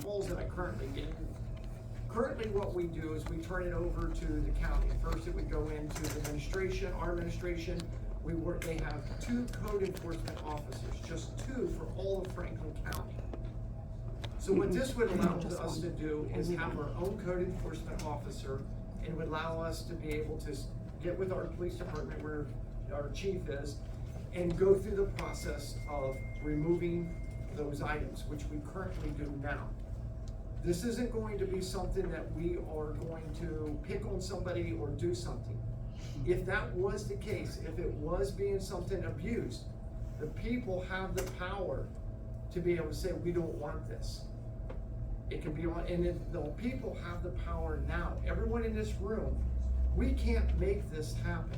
calls that I currently get. Currently what we do is we turn it over to the county. First it would go into the administration, our administration. They have 2 code enforcement officers, just 2 for all of Franklin County. So what this would allow us to do is have our own code enforcement officer, and would allow us to be able to get with our police department where our chief is, and go through the process of removing those items, which we currently do now. This isn't going to be something that we are going to pick on somebody or do something. If that was the case, if it was being something abused, the people have the power to be able to say, we don't want this. It can be on, and the people have the power now. Everyone in this room, we can't make this happen.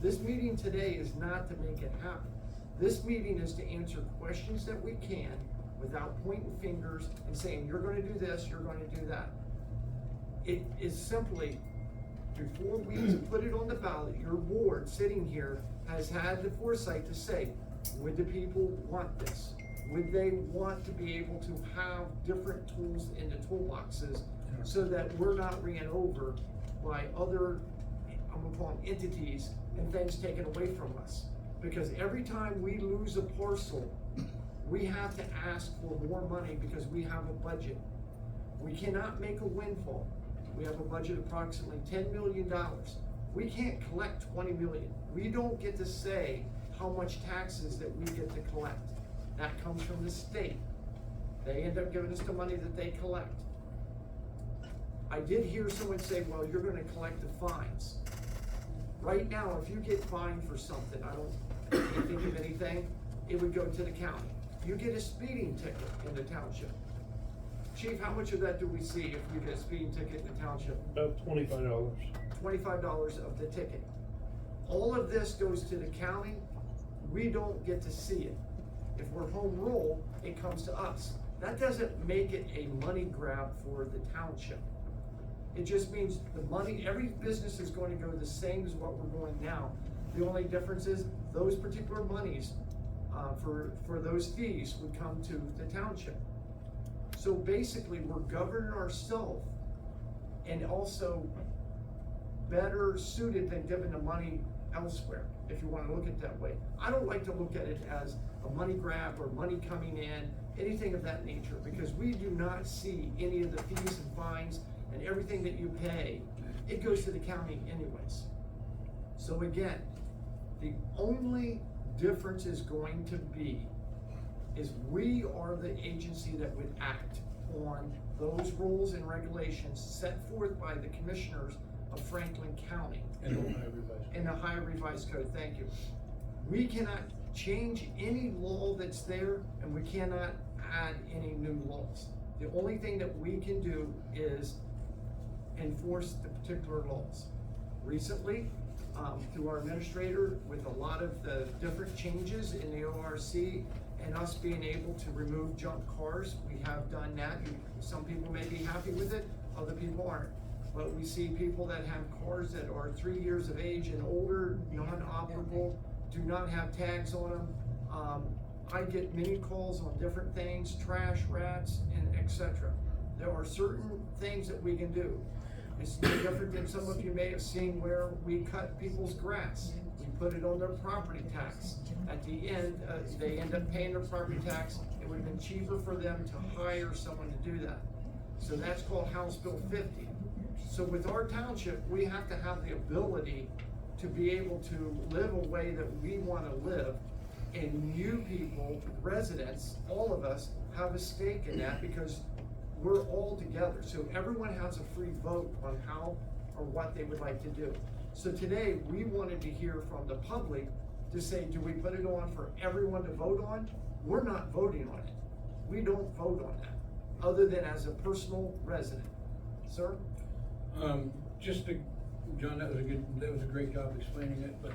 This meeting today is not to make it happen. This meeting is to answer questions that we can without pointing fingers and saying, you're gonna do this, you're gonna do that. It is simply, before we put it on the ballot, your board sitting here has had the foresight to say, would the people want this? Would they want to be able to have different tools in the toolboxes so that we're not ran over by other, I'm gonna call them entities, and things taken away from us? Because every time we lose a parcel, we have to ask for more money because we have a budget. We cannot make a windfall. We have a budget of approximately $10 million. We can't collect 20 million. We don't get to say how much taxes that we get to collect. That comes from the state. They end up giving us the money that they collect. I did hear someone say, well, you're gonna collect the fines. Right now, if you get fined for something, I can't think of anything, it would go to the county. You get a speeding ticket in the township. Chief, how much of that do we see if we get a speeding ticket in the township? About $25. $25 of the ticket. All of this goes to the county. We don't get to see it. If we're home rule, it comes to us. That doesn't make it a money grab for the township. It just means the money, every business is going to go the same as what we're going now. The only difference is those particular monies for those fees would come to the township. So basically, we're governing ourselves and also better suited than giving the money elsewhere, if you want to look at it that way. I don't like to look at it as a money grab or money coming in, anything of that nature, because we do not see any of the fees and fines and everything that you pay. It goes to the county anyways. So again, the only difference is going to be is we are the agency that would act on those rules and regulations set forth by the commissioners of Franklin County. In the Ohio Revised Code, thank you. We cannot change any law that's there, and we cannot add any new laws. The only thing that we can do is enforce the particular laws. Recently, through our administrator, with a lot of the different changes in the ORC and us being able to remove junk cars, we have done that. Some people may be happy with it, other people aren't. But we see people that have cars that are 3 years of age and older, non-operable, do not have tags on them. I get many calls on different things, trash, rats, and etc. There are certain things that we can do. It's no different than some of you may have seen where we cut people's grass. We put it on their property tax. At the end, they end up paying their property tax. It would have been cheaper for them to hire someone to do that. So that's called House Bill 50. So with our township, we have to have the ability to be able to live a way that we want to live. And you people, residents, all of us have a stake in that because we're all together. So everyone has a free vote on how or what they would like to do. So today we wanted to hear from the public to say, do we put it on for everyone to vote on? We're not voting on it. We don't vote on that, other than as a personal resident. Sir? John, that was a great job explaining it, but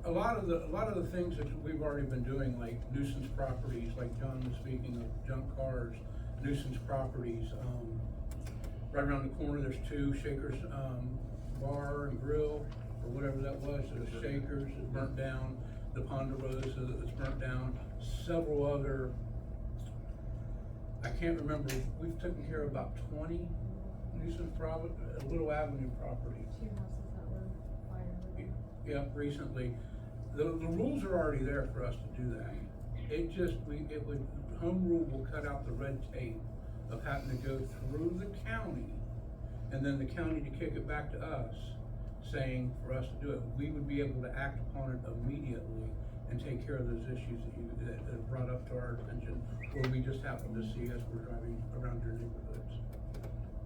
a lot of the things that we've already been doing, like nuisance properties, like John was speaking of junk cars, nuisance properties. Right around the corner, there's 2 Shakers Bar and Grill, or whatever that was. There's Shakers that burnt down, the Ponderosa that's burnt down, several other I can't remember, we've taken care of about 20 nuisance Little Avenue properties. Two houses that were fired. Yeah, recently. The rules are already there for us to do that. Home rule will cut out the red tape of having to go through the county and then the county to kick it back to us, saying for us to do it. We would be able to act upon it immediately and take care of those issues that have brought up to our attention, where we just happen to see as we're driving around your neighborhoods.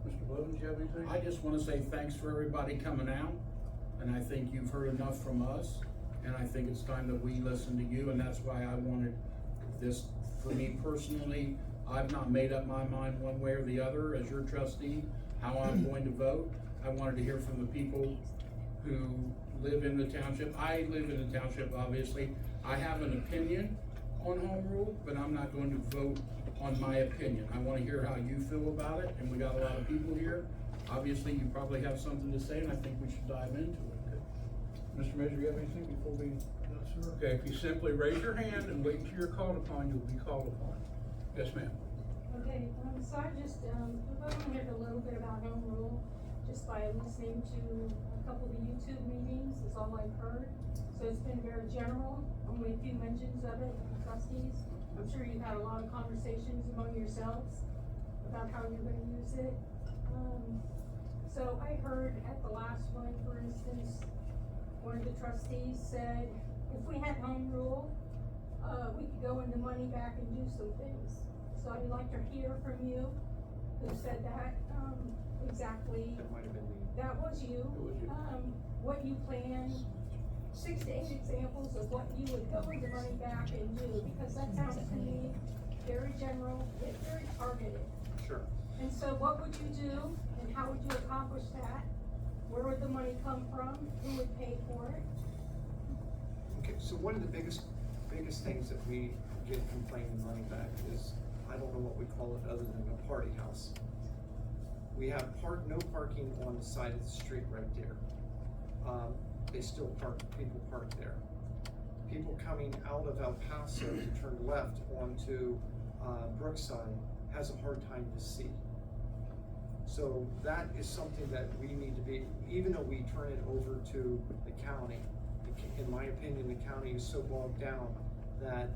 Mr. Blevins, you have anything? I just wanna say thanks for everybody coming out, and I think you've heard enough from us, and I think it's time that we listen to you, and that's why I wanted this, for me personally, I've not made up my mind one way or the other as your trustee, how I'm going to vote. I wanted to hear from the people who live in the township. I live in the township, obviously. I have an opinion on home rule, but I'm not going to vote on my opinion. I wanna hear how you feel about it, and we got a lot of people here. Obviously, you probably have something to say, and I think we should dive into it. Mr. Major, you have anything before we? No, sir. Okay, if you simply raise your hand and wait until you're called upon, you'll be called upon. Yes, ma'am. Okay, so I just, I've only heard a little bit about home rule, just by listening to a couple of the YouTube meetings, is all I've heard. So it's been very general, only a few mentions of it with the trustees. I'm sure you've had a lot of conversations among yourselves about how you're gonna use it. So I heard at the last one, for instance, one of the trustees said, if we had home rule, we could go in the money back and do some things. So I'd like to hear from you, who said that, exactly. That might have been me. That was you. It was you. What you plan, 6 to 8 examples of what you would go in the money back and do, because that sounds to me very general, yet very targeted. Sure. And so what would you do, and how would you accomplish that? Where would the money come from? Who would pay for it? Okay, so one of the biggest things that we get complaining money back is, I don't know what we call it other than a party house. We have no parking on the side of the street right there. They still people park there. People coming out of El Paso to turn left onto Brookside has a hard time to see. So that is something that we need to be, even though we turn it over to the county, in my opinion, the county is so bogged down that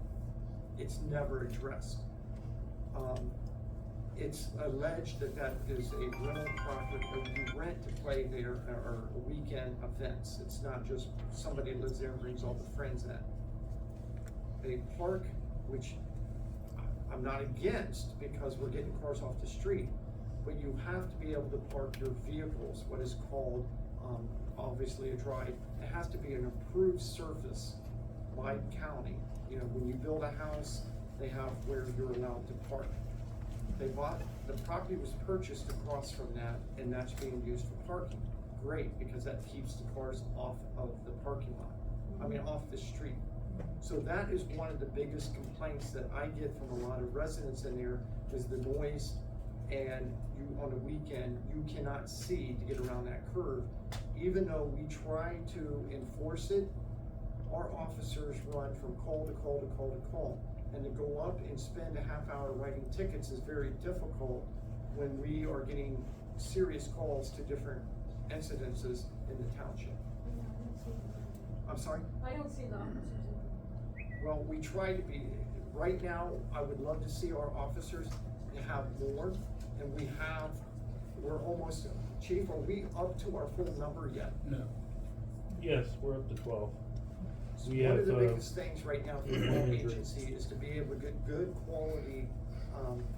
it's never addressed. It's alleged that is a rental property, or you rent to play there, or weekend events. It's not just somebody lives there and brings all the friends in. They park, which I'm not against, because we're getting cars off the street, but you have to be able to park your vehicles, what is called, obviously a drive. It has to be an approved surface by county. You know, when you build a house, they have where you're allowed to park. The property was purchased across from that, and that's being used for parking. Great, because that keeps the cars off of the parking lot. I mean, off the street. So that is one of the biggest complaints that I get from a lot of residents in there, is the noise, and you, on a weekend, you cannot see to get around that curve. Even though we try to enforce it, our officers run from call to call to call to call. And to go up and spend a half hour writing tickets is very difficult when we are getting serious calls to different incidences in the township. I'm sorry? I don't see the officers. Well, we try to be, right now, I would love to see our officers have more, and we're almost, Chief, are we up to our full number yet? No. Yes, we're up to 12. We One of have, the biggest things right now for the law agency is to be able to get good quality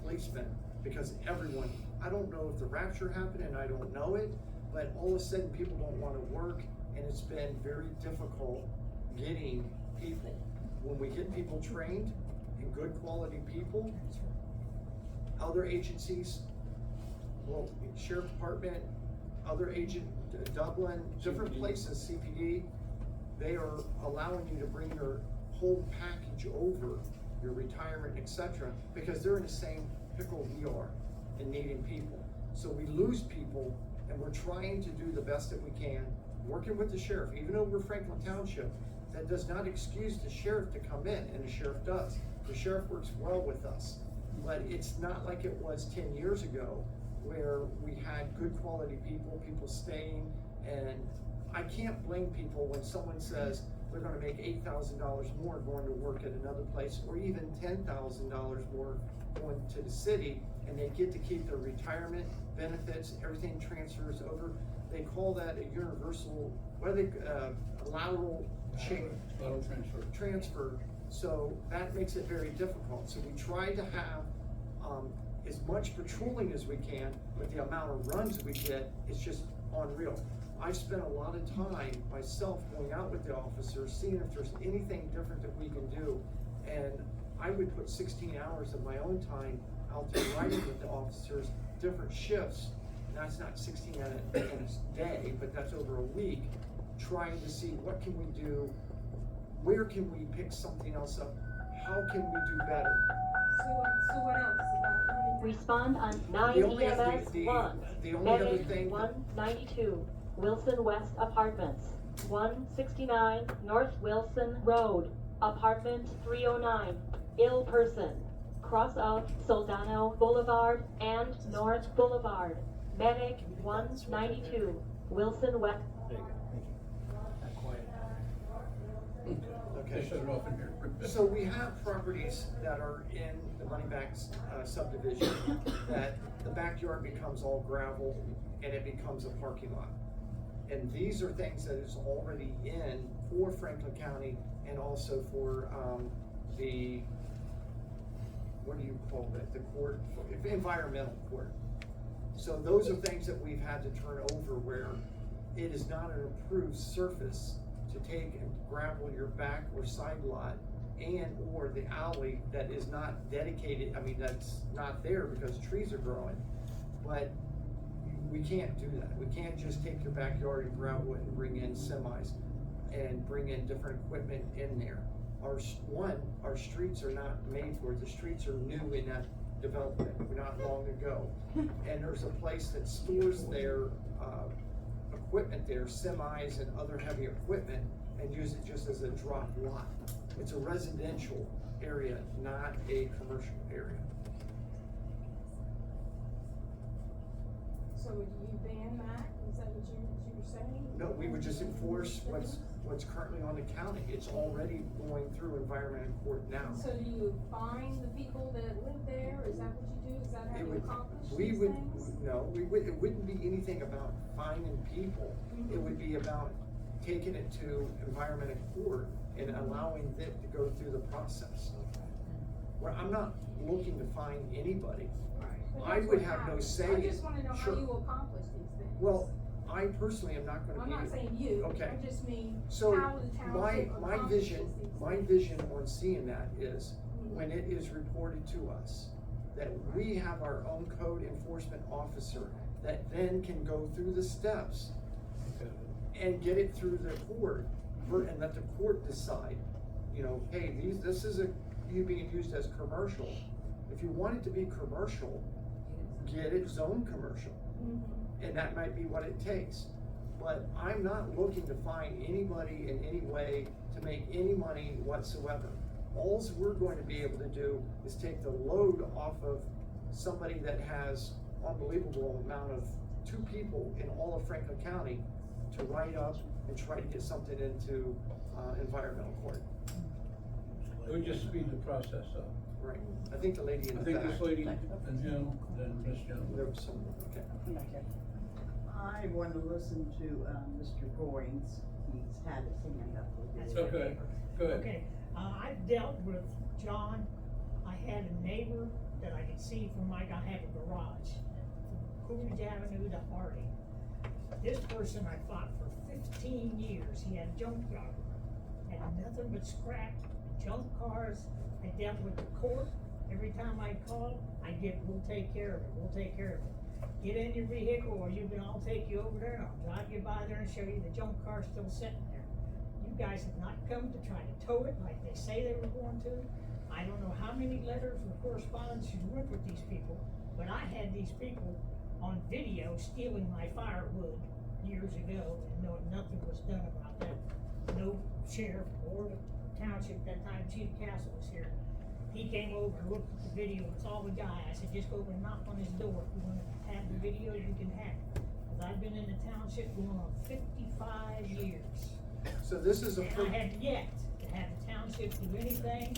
policemen, because everyone, I don't know if the rapture happened and I don't know it, but all of a sudden people don't wanna work, and it's been very difficult getting people. When we get people trained and good quality people, other agencies, well, Sheriff Department, other agent, Dublin, different CPD. places, CPD, they are allowing you to bring your whole package over, your retirement, etc., because they're in the same pickle we are in needing people. So we lose people, and we're trying to do the best that we can, working with the sheriff. Even though we're Franklin Township, that does not excuse the sheriff to come in, and the sheriff does. The sheriff works well with us. But it's not like it was 10 years ago, where we had good quality people staying, and I can't blame people when someone says they're gonna make $8,000 more going to work at another place, or even $10,000 more going to the city, and they get to keep their retirement benefits, everything transfers over. They call that a universal, what are they, a lateral change. Lateral transfer. So that makes it very difficult. So we try to have, as much patrolling as we can, but the amount of runs we get is just unreal. I've spent a lot of time myself going out with the officers, seeing if there's anything different that we can do. And I would put 16 hours of my own time out there riding with the officers, different shifts. That's not 16 in a day, but that's over a week, trying to see what can we do, where can we pick something else up, how can we do better? So what else about running? Respond on The 9 only- EMS the- 1, the only other Medic thing- 192, Wilson West Apartments, 169 North Wilson Road, Apartment 309, ill person, cross out Soldano Boulevard and North Boulevard, Medic 192, Wilson West. There you go. They Okay. shut it off in here. So we have properties that are in the Moneyback subdivision, that the backyard becomes all gravel and it becomes a parking lot. And these are things that is already in for Franklin County and also for, the, what do you call it, the court, environmental court. So those are things that we've had to turn over where it is not an approved surface to take and gravel your back or side lot and or the alley that is not dedicated, I mean, that's not there because trees are growing. But we can't do that. We can't just take your backyard and gravel it and bring in semis and bring in different equipment in there. Our streets are not made for it. The streets are new in that development, not long ago. And there's a place that stores their, equipment there, semis and other heavy equipment, and use it just as a drop lot. It's a residential area, not a commercial area. So would you ban that? Is that what you're saying? No, we would just enforce what's currently on the county. It's already going through environmental court now. So do you fine the people that live there? Is that what you do? Is that how It you would, accomplish we these would, things? no, it wouldn't be anything about fining people. It would be about taking it to environmental court and allowing it to go through the process. Where I'm not looking to fine anybody. But I that's would what have no happens. say. I just wanna know how Sure. you accomplish these things. Well, I personally am not gonna I'm be. not saying you, Okay. I just mean So how the township my accomplishes vision, these my things. vision on seeing that is when it is reported to us, that we have our own code enforcement officer that then can go through the steps and get it through the court, and let the court decide, you know, hey, this is you being used as commercial. If you want it to be commercial, get it zoned commercial. And that might be what it takes. But I'm not looking to find anybody in any way to make any money whatsoever. Alls we're going to be able to do is take the load off of somebody that has unbelievable amount of 2 people in all of Franklin County to write up and try to get something into, environmental court. It would just speed the process up. Right. I think the lady in I the think back. this lady and him, then this gentleman. There was some, okay. I want to listen to, Mr. Goins. He's had his hand up with his. Okay, go ahead. Okay, I've dealt with John. I had a neighbor that I could see from I have a garage, from Coolidge Avenue to Harding. This person I fought for 15 years. He had a junkyard, had nothing but scrap, junk cars. I dealt with the court. Every time I called, we'll take care of it, we'll take care of it. Get in your vehicle or I'll take you over there and I'll drive you by there and show you the junk car still sitting there. You guys have not come to try to tow it like they say they were going to. I don't know how many letters and correspondence you went with these people, but I had these people on video stealing my firewood years ago and nothing was done about that. No sheriff or the township, that time Chief Castle was here. He came over and looked at the video, it's all the guy, I said, just go over and knock on his door, if you wanna have the video, you can have it. Cause I've been in the township going on 55 years. So this is a, And I have yet to have the township do anything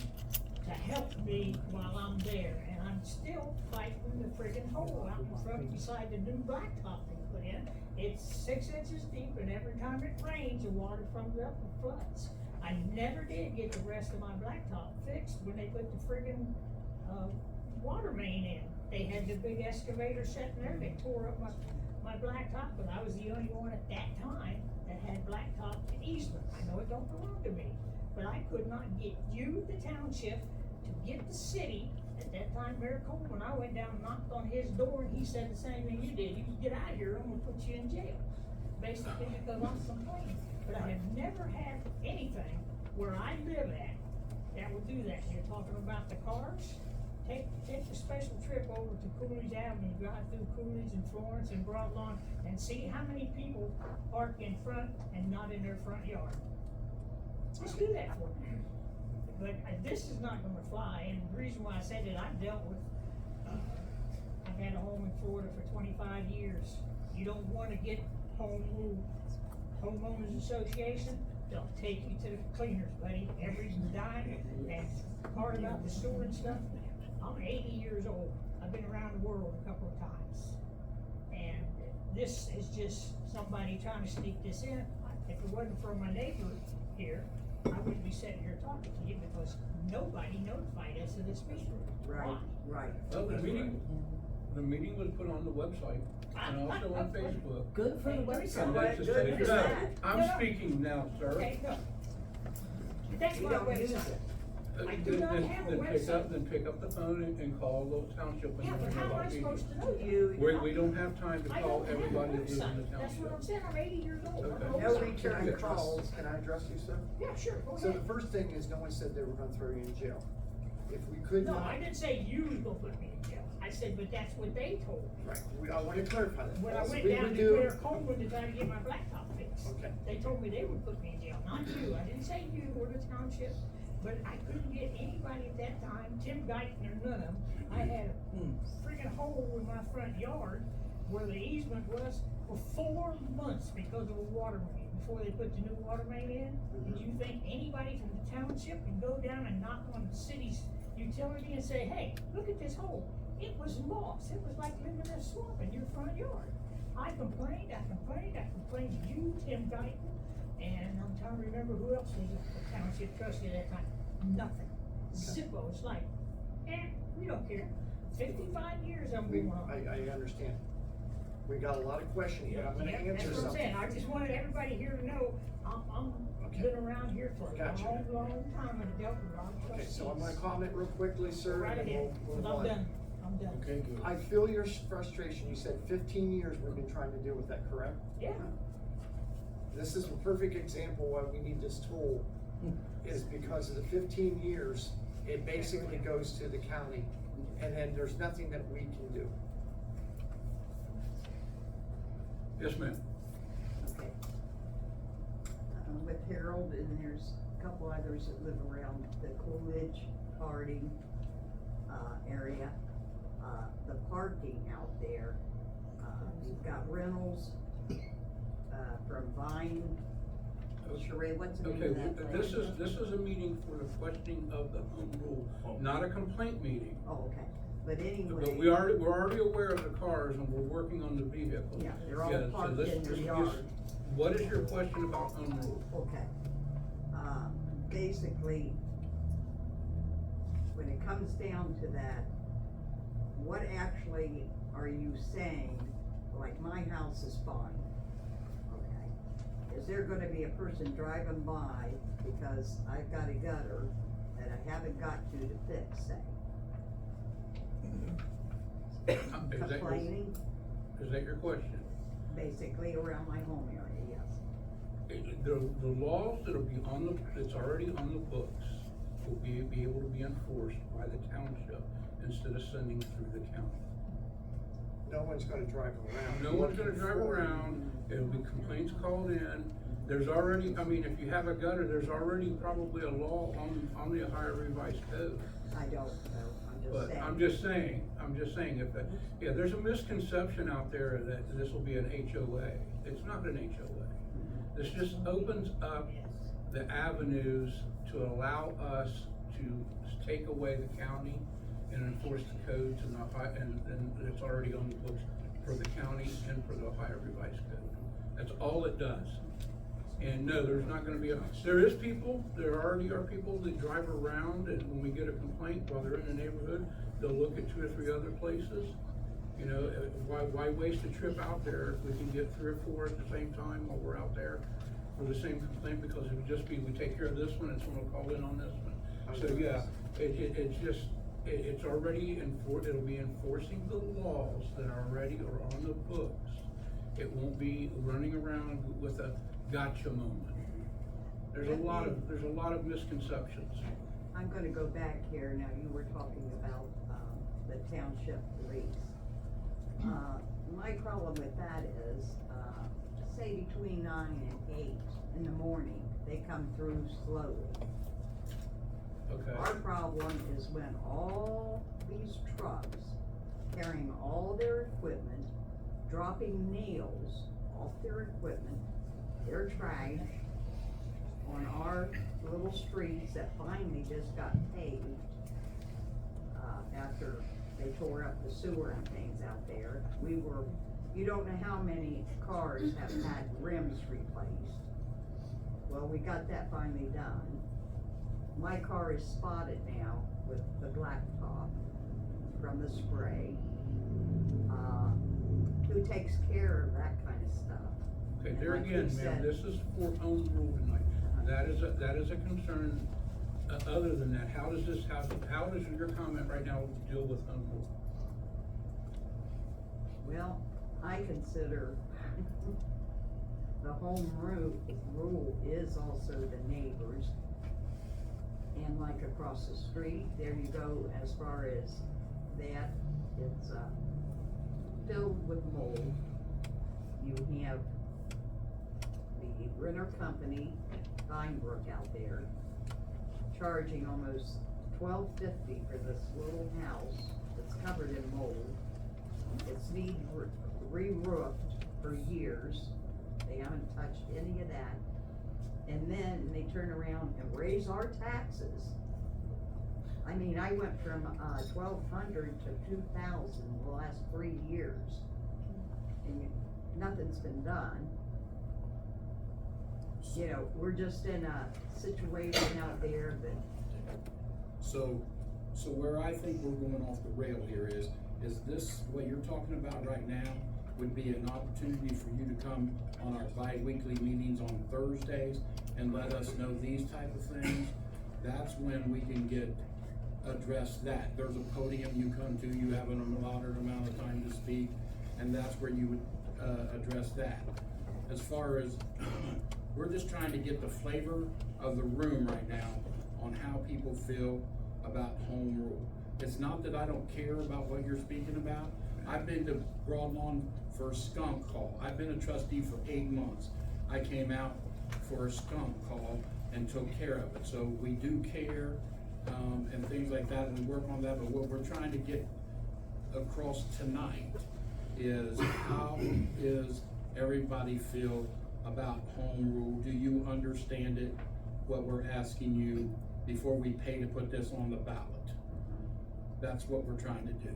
to help me while I'm there, and I'm still fighting the friggin' hole out in front beside the new blacktop they put in. It's 6 inches deep, and every time it rains, the water comes up and floods. I never did get the rest of my blacktop fixed when they put the friggin', water main in. They had the big excavator sitting there, they tore up my blacktop, but I was the only one at that time that had blacktop easement. I know it don't belong to me, but I could not get you, the township, to get the city. At that time, Mayor Coleman, I went down and knocked on his door, and he said the same thing you did. You can get out of here, I'm gonna put you in jail. Basically, because I'm complaining. But I have never had anything where I live at that would do that. You're talking about the cars? Take a special trip over to Coolidge Avenue, drive through Coolidge and Florence and Broadlawn, and see how many people park in front and not in their front yard. Just do that for me. But this is not gonna fly, and the reason why I said it, I've dealt with, I've had a home in Florida for 25 years. You don't wanna get homeowners association, they'll take you to the cleaners, buddy, every dime, and part about the sewer and stuff. I'm 80 years old, I've been around the world a couple of times. And this is just somebody trying to sneak this in. If it wasn't for my neighbor here, I wouldn't be sitting here talking to you because nobody notified us of this meeting. Right, right. Well, the meeting was put on the website and also on Facebook. Good for the And website. that's just Good it. for No, that. I'm speaking now, sir. Okay, no. That's We my don't use website. it. I do not have a website. Then pick up the phone and call the township. and Yeah, but how am I let me- supposed to know you? We don't have time to I call don't have a everybody that lives in the website. That's what I'm township. saying, I'm 80 years old. I'm Okay. old. No return can I address, calls. can I address you, sir? Yeah, sure, go So the ahead. first thing is, no one said they were gonna throw you in jail. If we could No, not. I didn't say you was gonna put me in jail. I said, but that's what they told me. Right, I wanna clarify that. When I All went we down would to do- Mayor Coleman to try to get my blacktop fixed. Okay. They told me they would put me in jail, not you. I didn't say you or the township, but I couldn't get anybody at that time, Tim Guyton or none of them. I had a freaking hole in my front yard where the easement was for 4 months because of a water main, before they put the new water main in. Did you think anybody from the township can go down and knock on the city's utility and say, hey, look at this hole? It was lost. It was like living in a swamp in your front yard. I complained to you, Tim Guyton, and I'm trying to remember who else was the township trustee at that time. Nothing. Zippo. It's like, we don't care. 55 years I'm We, going on. I understand. We got a lot of questions, but I'm gonna Yeah, answer that's what I'm something. saying. I just wanted everybody here to know, I'm Okay. been around here for a Gotcha. long time and dealt with a lot of Okay, trustees. so I'm gonna comment real quickly, sir, Right and ahead, we'll 'cause move I'm on. done. I'm done. Okay, good. I feel your frustration. You said 15 years we've been trying to deal with that, correct? Yeah. This is a perfect example why we need this tool, is because of the 15 years, it basically goes to the county, and then there's nothing that we can do. Yes, ma'am. Okay. With Harold, and there's a couple others that live around the Coolidge, Harding, area. The parking out there, you've got rentals, from Vine, Sheree, what's the name Okay, of that place? this is a meeting for the questioning of the home rule, not a complaint meeting. Oh, okay, but anyway. But we're already aware of the cars and we're working on the vehicles. Yeah, they're all Yeah, so parked let's in their just- yard. What is your question about home rule? Okay. Basically, when it comes down to that, what actually are you saying, like my house is fine, okay? Is there gonna be a person driving by because I've got a gutter that I haven't got to fix, say? Complaining, Is that your question? basically around my home area, yes. The laws that'll be that's already on the books will be able to be enforced by the township instead of sending through the county. No one's gonna drive around. No one's gonna drive around, there'll be complaints called in, There's already, I mean, if you have a gutter, there's already probably a law on the Ohio Revised Code. I don't know, I'm just But saying. I'm just saying, if, yeah, there's a misconception out there that this will be an HOA. It's not an HOA. This just opens up the avenues to allow us to take away the county and enforce the codes and it's already on the books for the county and for the Ohio Revised Code. That's all it does. And no, there's not gonna be there already are people that drive around, and when we get a complaint while they're in the neighborhood, they'll look at 2 or 3 other places. You know, why waste a trip out there if we can get 3 or 4 at the same time while we're out there for the same complaint, because it would just be, we take care of this one and someone will call in on this one. So, yeah, it's already it'll be enforcing the laws that already are on the books. It won't be running around with a gotcha moment. There's a lot of misconceptions. I'm gonna go back here, now you were talking about, the township police. My problem with that is, say between 9 and 8 in the morning, they come through slowly. Okay. Our problem is when all these trucks carrying all their equipment, dropping nails off their equipment, their trash on our little streets that finally just got paved, after they tore up the sewer and things out there. You don't know how many cars have had rims replaced. Well, we got that finally done. My car is spotted now with the black top from the spray. Who takes care of that kind of stuff? Okay, And there like you again, ma'am, said- this is for home rule tonight. That is a concern. Other than that, how does your comment right now deal with home rule? Well, I consider the home rule is also the neighbors. And like across the street, there you go, as far as that, it's, filled with mold. You have the renter company, Steinbrook out there, charging almost $12.50 for this little house that's covered in mold. It's need re-roofed for years. They haven't touched any of that. And then they turn around and raise our taxes. I mean, I went from, $1,200 to $2,000 the last 3 years. And nothing's been done. You know, we're just in a situation out there that, So where I think we're going off the rail here is this, what you're talking about right now would be an opportunity for you to come on our bi-weekly meetings on Thursdays and let us know these type of things. That's when we can address that. There's a podium you come to, you have an allotted amount of time to speak, and that's where you would, address that. As far as, we're just trying to get the flavor of the room right now on how people feel about home rule. It's not that I don't care about what you're speaking about. I've been to Broadlawn for a skunk call. I've been a trustee for 8 months. I came out for a skunk call and took care of it. So we do care, and things like that, and we work on that, but what we're trying to get across tonight is how is everybody feel about home rule? Do you understand it, what we're asking you before we pay to put this on the ballot? That's what we're trying to do.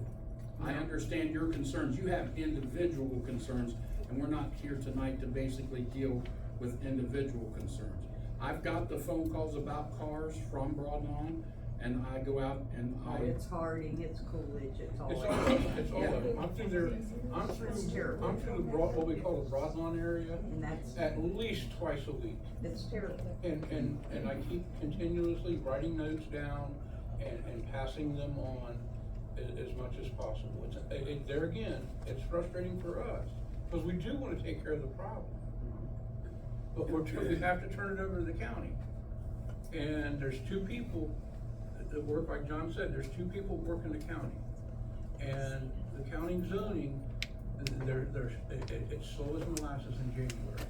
I understand your concerns. You have individual concerns, and we're not here tonight to basically deal with individual concerns. I've got the phone calls about cars from Broadlawn, and I go out and it's Harding, it's Coolidge, it's all. It's all of them. I'm through there, I'm It's terrible. through what we call the Broadlawn area And that's, at least twice a week. it's terrible. And I keep continuously writing notes down and passing them on as much as possible. There again, it's frustrating for us, because we do wanna take care of the problem. But we have to turn it over to the county. And there's 2 people that work, like John said, there's 2 people working the county. And the county zoning, it's slow as molasses in January.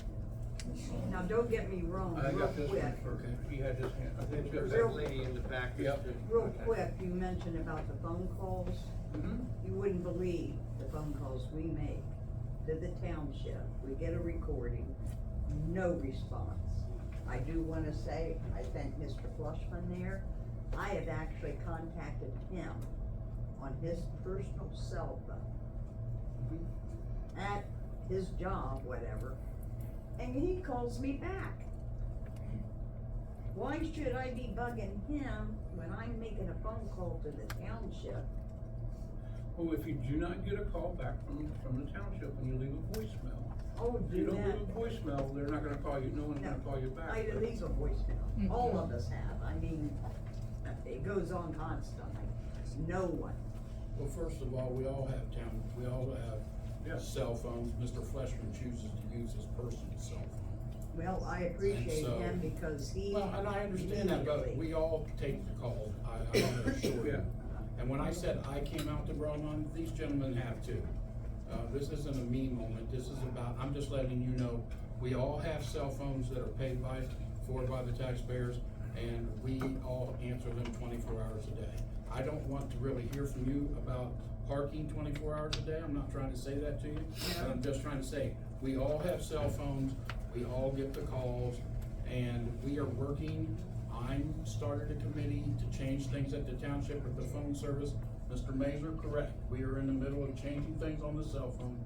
Now, don't get me wrong, I real got this one quick, first, he had his hand, I think There's it's a lady in the back. that Yep. stood- real okay. quick, you mentioned about the phone calls. Mhm. You wouldn't believe the phone calls we make to the township. We get a recording, no response. I do wanna say, I thank Mr. Flushman there. I have actually contacted him on his personal cell phone at his job, whatever, and he calls me back. Why should I be bugging him when I'm making a phone call to the township? Well, if you do not get a call back from the township when you leave a voicemail, Oh, if you do don't that. leave a voicemail, they're not gonna call you, no one's gonna call you back. I leave a voicemail, all of us have, I mean, it goes on constantly, no one. Well, first of all, we all have Yeah. cell phones. Mr. Fleshman chooses to use his personal cell phone. Well, I appreciate so- him because he. Well, and I understand that, but immediately- we all take the calls, I want to assure Yeah. you. And when I said I came out to Bromont, these gentlemen have too. This isn't a me moment, this is about, I'm just letting you know, we all have cell phones that are paid for by the taxpayers, and we all answer them 24 hours a day. I don't want to really hear from you about parking 24 hours a day, I'm not trying to say that to you, but I'm just trying to say, we all have cell phones, we all get the calls, and we are working. I'm started a committee to change things at the township with the phone service. Mr. Mazer, correct, we are in the middle of changing things on the cell phone,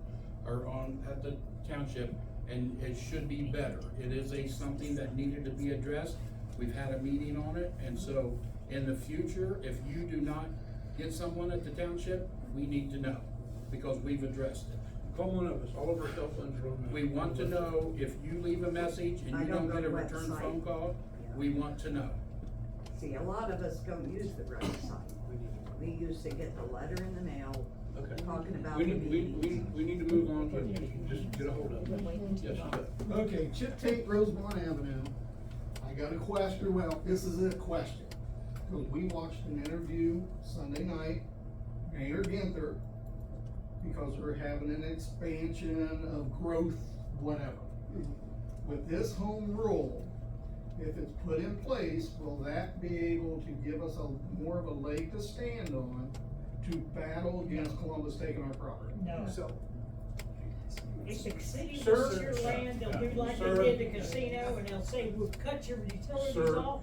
at the township, and it should be better. It is something that needed to be addressed, we've had a meeting on it, and so, in the future, if you do not get someone at the township, we need to know, because we've addressed it. Call one of us, all of our cell phones are on that. We want to know if you leave a message and I you don't don't get a go return website. phone call, we want to know. See, a lot of us don't use the website. We used to get the letter in the mail, Okay. talking about We the need, meetings. we need to move on to, just get a hold of it. Yes, sir. Okay, Chip Tate, Rosemont Avenue. I got a question, well, this is a question. Cause we watched an interview Sunday night, Mayor Ginther, because we're having an expansion of growth, whatever. With this home rule, if it's put in place, will that be able to give us more of a leg to stand on to battle against Columbus taking our property? No. So, If the city Sir? wants your land, they'll do like Sir? they did the casino, and they'll say, we'll cut your utilities Sir? off,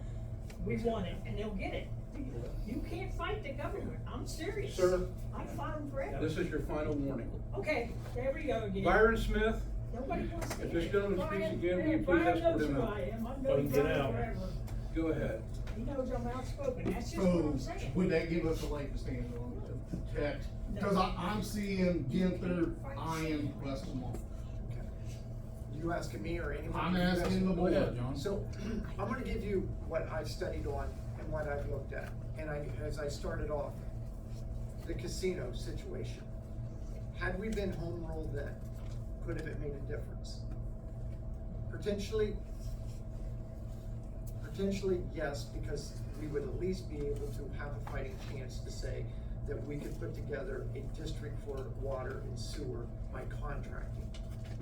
we want it, and they'll get it. You can't fight the government, I'm serious. Sir? I fight them forever. This is your final warning. Okay, there we go again. Byron Smith, Nobody wants to if hear this it. gentleman speaks Brian- again, will you hey, please Brian escort knows him who out? I am, I've Let him known get Brian out. forever. go ahead. He knows I'm outspoken, that's just what So, I'm saying. would that give us a leg to stand on to protect? Cause I'm seeing Ginther eyeing Westmont. you asking me or anyone? I'm asking the Go ahead, board. John. So, I'm gonna give you what I've studied on and what I've looked at, and as I started off, the casino situation. Had we been home rule then, could have it made a difference? Potentially, yes, because we would at least be able to have a fighting chance to say that we could put together a district for water and sewer by contracting.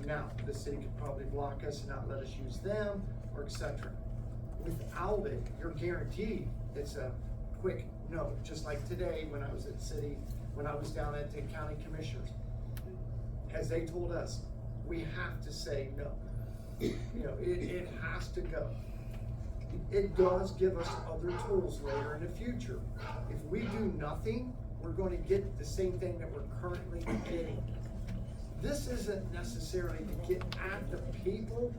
Now, the city could probably block us and not let us use them, or et cetera. Without it, you're guaranteed it's a quick no, just like today when I was at city, when I was down at the county commissioners. As they told us, we have to say no. You know, it has to go. It does give us other tools later in the future. If we do nothing, we're gonna get the same thing that we're currently getting. This isn't necessarily to get at the people,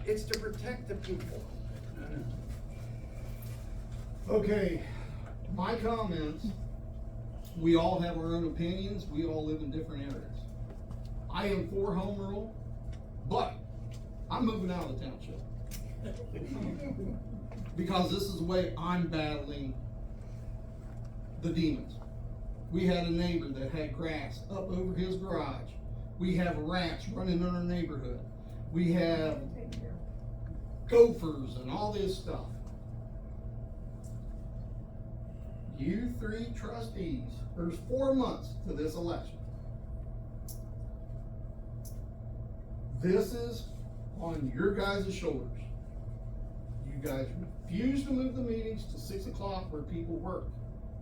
it's to protect the people. Okay, my comments, we all have our own opinions, we all live in different areas. I am for home rule, but I'm moving out of the township. Because this is the way I'm battling the demons. We had a neighbor that had grass up over his garage. We have rats running in our neighborhood. We have gophers and all this stuff. You three trustees, there's 4 months to this election. This is on your guys' shoulders. You guys refuse to move the meetings to 6 o'clock where people work.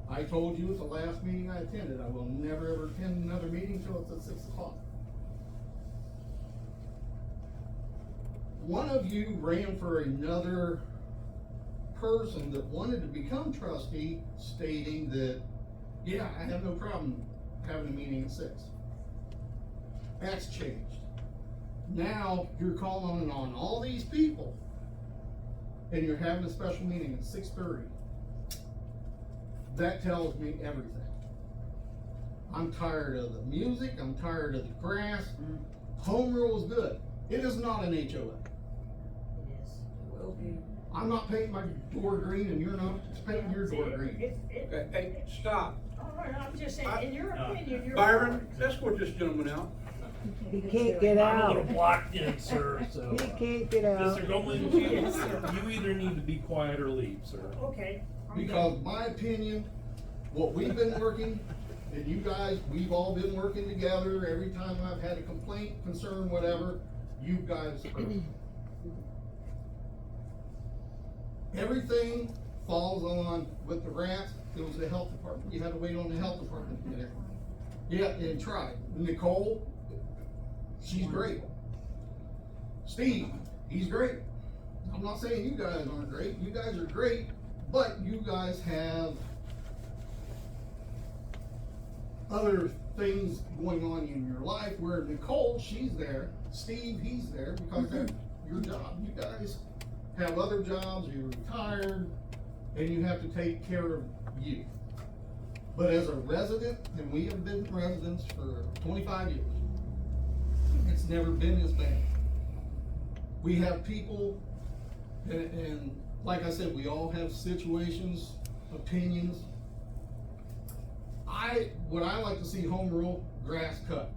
I told you at the last meeting I attended, I will never ever attend another meeting till it's at 6 o'clock. One of you ran for another person that wanted to become trustee, stating that, yeah, I have no problem having a meeting at 6. That's changed. Now you're calling on all these people and you're having a special meeting at 6:30. That tells me everything. I'm tired of the music, I'm tired of the grass. Home rule is good. It is not an HOA. It is. Will be. I'm not painting my door green and you're not painting your door green. Okay, hey, stop. All right, I'm just saying, in your opinion, you're. Byron, escort this gentleman out. He can't get I'm a out. little blocked in, sir, so. He can't get out. Mr. Goldman, you either need to be quiet or leave, sir. Okay. I'm Because my opinion, what we've been working, and you guys, we've all been working together, every time I've had a complaint, concern, whatever, you guys heard. Everything falls on, with the rats, it was the health department, you had to wait on the health department to get it. Yeah, and try. Nicole, she's great. Steve, he's great. I'm not saying you guys aren't great, you guys are great, but you guys have other things going on in your life where Nicole, she's there, Steve, he's there because that's your job. You guys have other jobs, you're retired, and you have to take care of you. But as a resident, and we have been residents for 25 years, it's never been this bad. We have people, and like I said, we all have situations, opinions. What I like to see home rule, grass cut.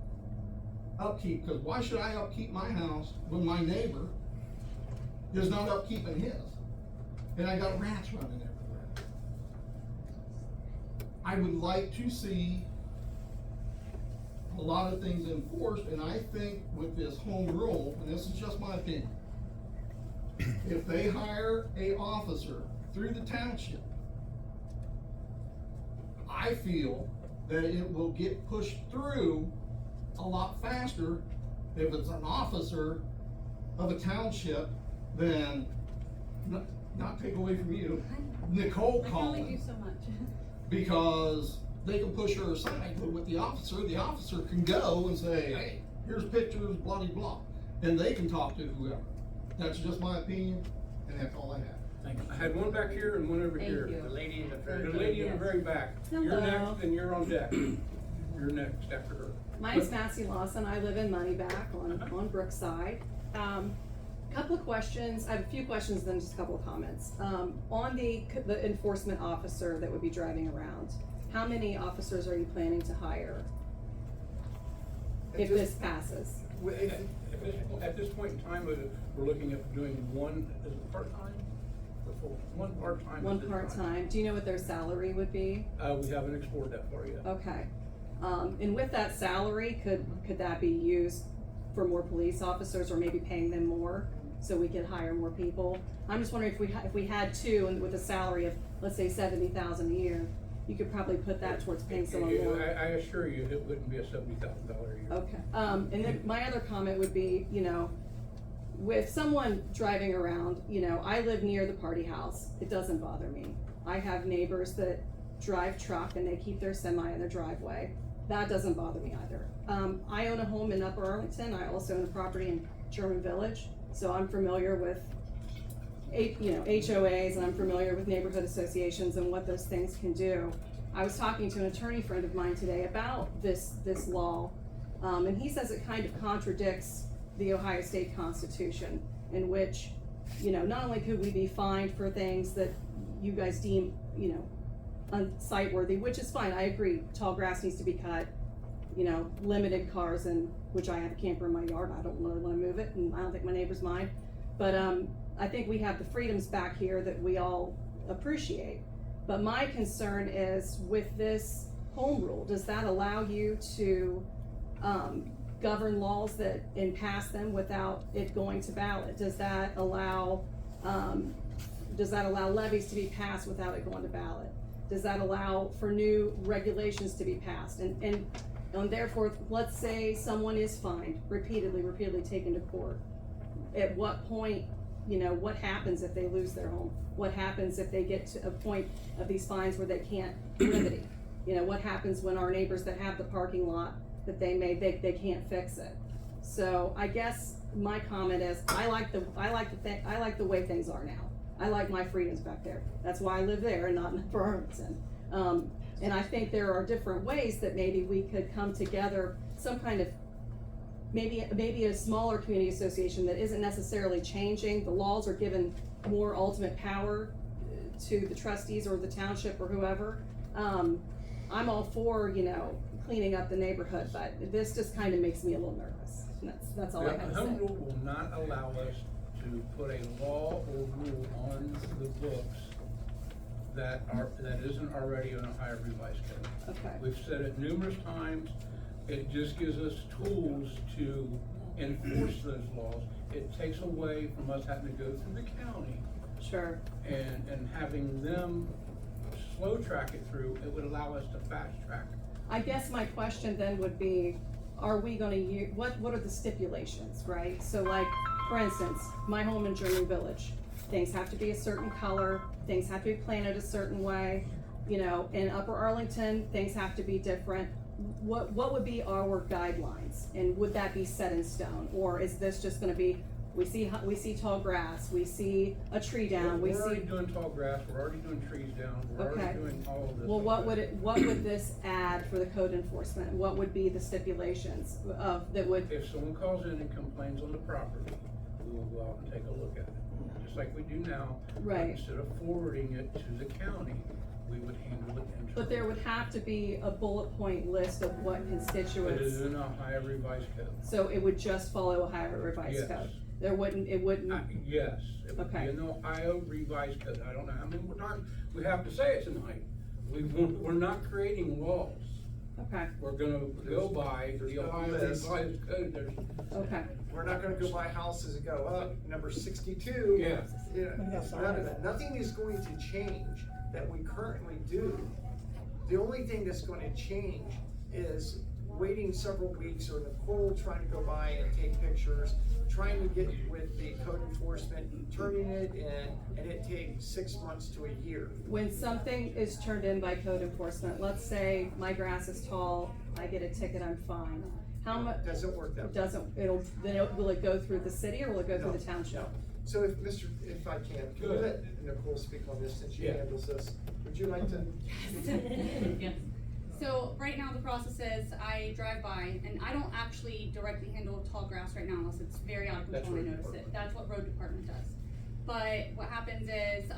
Upkeep, because why should I upkeep my house when my neighbor is not upkeeping his? And I got rats running everywhere. I would like to see a lot of things enforced, and I think with this home rule, and this is just my opinion, if they hire a officer through the township, I feel that it will get pushed through a lot faster if it's an officer of a township than, not take away from you, Nicole I can only do calling, so much. because they can push her aside, but with the officer can go and say, hey, here's pictures, blah, blah, blah, and they can talk to whoever. That's just my opinion, and that's all I have. Thank you. I had one back here and one over Thank here. you. The lady in the The very. lady in the very back. You're Hello. next and you're on deck. You're next after her. My name's Massey Lawson, I live in Moneyback on Brookside. Couple of questions, I have a few questions, then just a couple of comments. On the enforcement officer that would be driving around, how many officers are you planning to hire if this passes? At this point in time, we're looking at doing one, is it part-time? Or full, one part-time. One at this part-time, do you know what their salary would be? We haven't explored that far yet. Okay, and with that salary, could that be used for more police officers or maybe paying them more so we could hire more people? I'm just wondering if we had two and with a salary of, let's say, $70,000 a year, you could probably put that towards paying someone more. I assure you, it wouldn't be a $70,000 a year. Okay, and then my other comment would be, with someone driving around, I live near the party house, it doesn't bother me. I have neighbors that drive truck and they keep their semi in their driveway, that doesn't bother me either. I own a home in Upper Arlington, I also own a property in Sherman Village, so I'm familiar with HOAs, and I'm familiar with neighborhood associations and what those things can do. I was talking to an attorney friend of mine today about this law, and he says it kind of contradicts the Ohio State Constitution, in which, not only could we be fined for things that you guys deem, unsightworthy, which is fine, I agree, tall grass needs to be cut, limited cars, and which I have a camper in my yard, I don't really wanna move it, and I don't think my neighbors mind, but I think we have the freedoms back here that we all appreciate. But my concern is with this home rule, does that allow you to govern laws that, and pass them without it going to ballot? Does that allow levies to be passed without it going to ballot? Does that allow for new regulations to be passed? And therefore, let's say someone is fined repeatedly taken to court. At what point, what happens if they lose their home? What happens if they get to a point of these fines where they can't remedy? What happens when our neighbors that have the parking lot that they made, they can't fix it? So I guess my comment is, I like the way things are now. I like my freedoms back there. That's why I live there and not in Upper Arlington. And I think there are different ways that maybe we could come together, some kind of, maybe a smaller community association that isn't necessarily changing. The laws are given more ultimate power to the trustees or the township or whoever. I'm all for, cleaning up the neighborhood, but this just kind of makes me a little nervous. That's all I have to The say. home rule will not allow us to put a law or rule on the books that isn't already in a Ohio Revised Code. Okay. We've said it numerous times. It just gives us tools to enforce those laws. It takes away from us having to go through the county Sure. and having them slow track it through. It would allow us to fast track it. I guess my question then would be, are we gonna use, what are the stipulations, right? So like, for instance, my home in German Village, things have to be a certain color, things have to be planted a certain way. In Upper Arlington, things have to be different. What would be our guidelines? And would that be set in stone? Or is this just gonna be, we see tall grass, we see a tree down, we We're already see. doing tall grass, we're already doing trees down, we're Okay. already doing all of this. Well, what would this add for the code enforcement? What would be the stipulations that would, If someone calls in and complains on the property, we will go out and take a look at it, just like we do now. Right. Instead of forwarding it to the county, we would handle it internally. but there would have to be a bullet point list of what It constituents, is in Ohio Revised Code. so it would just follow Ohio Revised Yes. Code? It wouldn't, Yes, it would be Okay. in the Ohio Revised Code. I don't know how many more times we have to say it tonight. We're not creating laws. okay, We're gonna go by There's the no Ohio list. Revised Code. okay. We're not gonna go buy houses that go up, number 62. Yeah. It's none of that. Nothing is going to change that we currently do. The only thing that's gonna change is waiting several weeks, or Nicole trying to go by and take pictures, trying to get with the code enforcement, turning it in, and it takes 6 months to a year. When something is turned in by code enforcement, let's say my grass is tall, I get a ticket, I'm fined. How much, Doesn't work that way. will it go through the city or will it go through the No, township? no. So if I can we Good. let Nicole speak on this since she Yeah. handles this? Would you like to? Yes. So right now the process is I drive by and I don't actually directly handle tall grass right now unless it's very out of That's control and I road notice it. department. That's what road department does. But what happens is,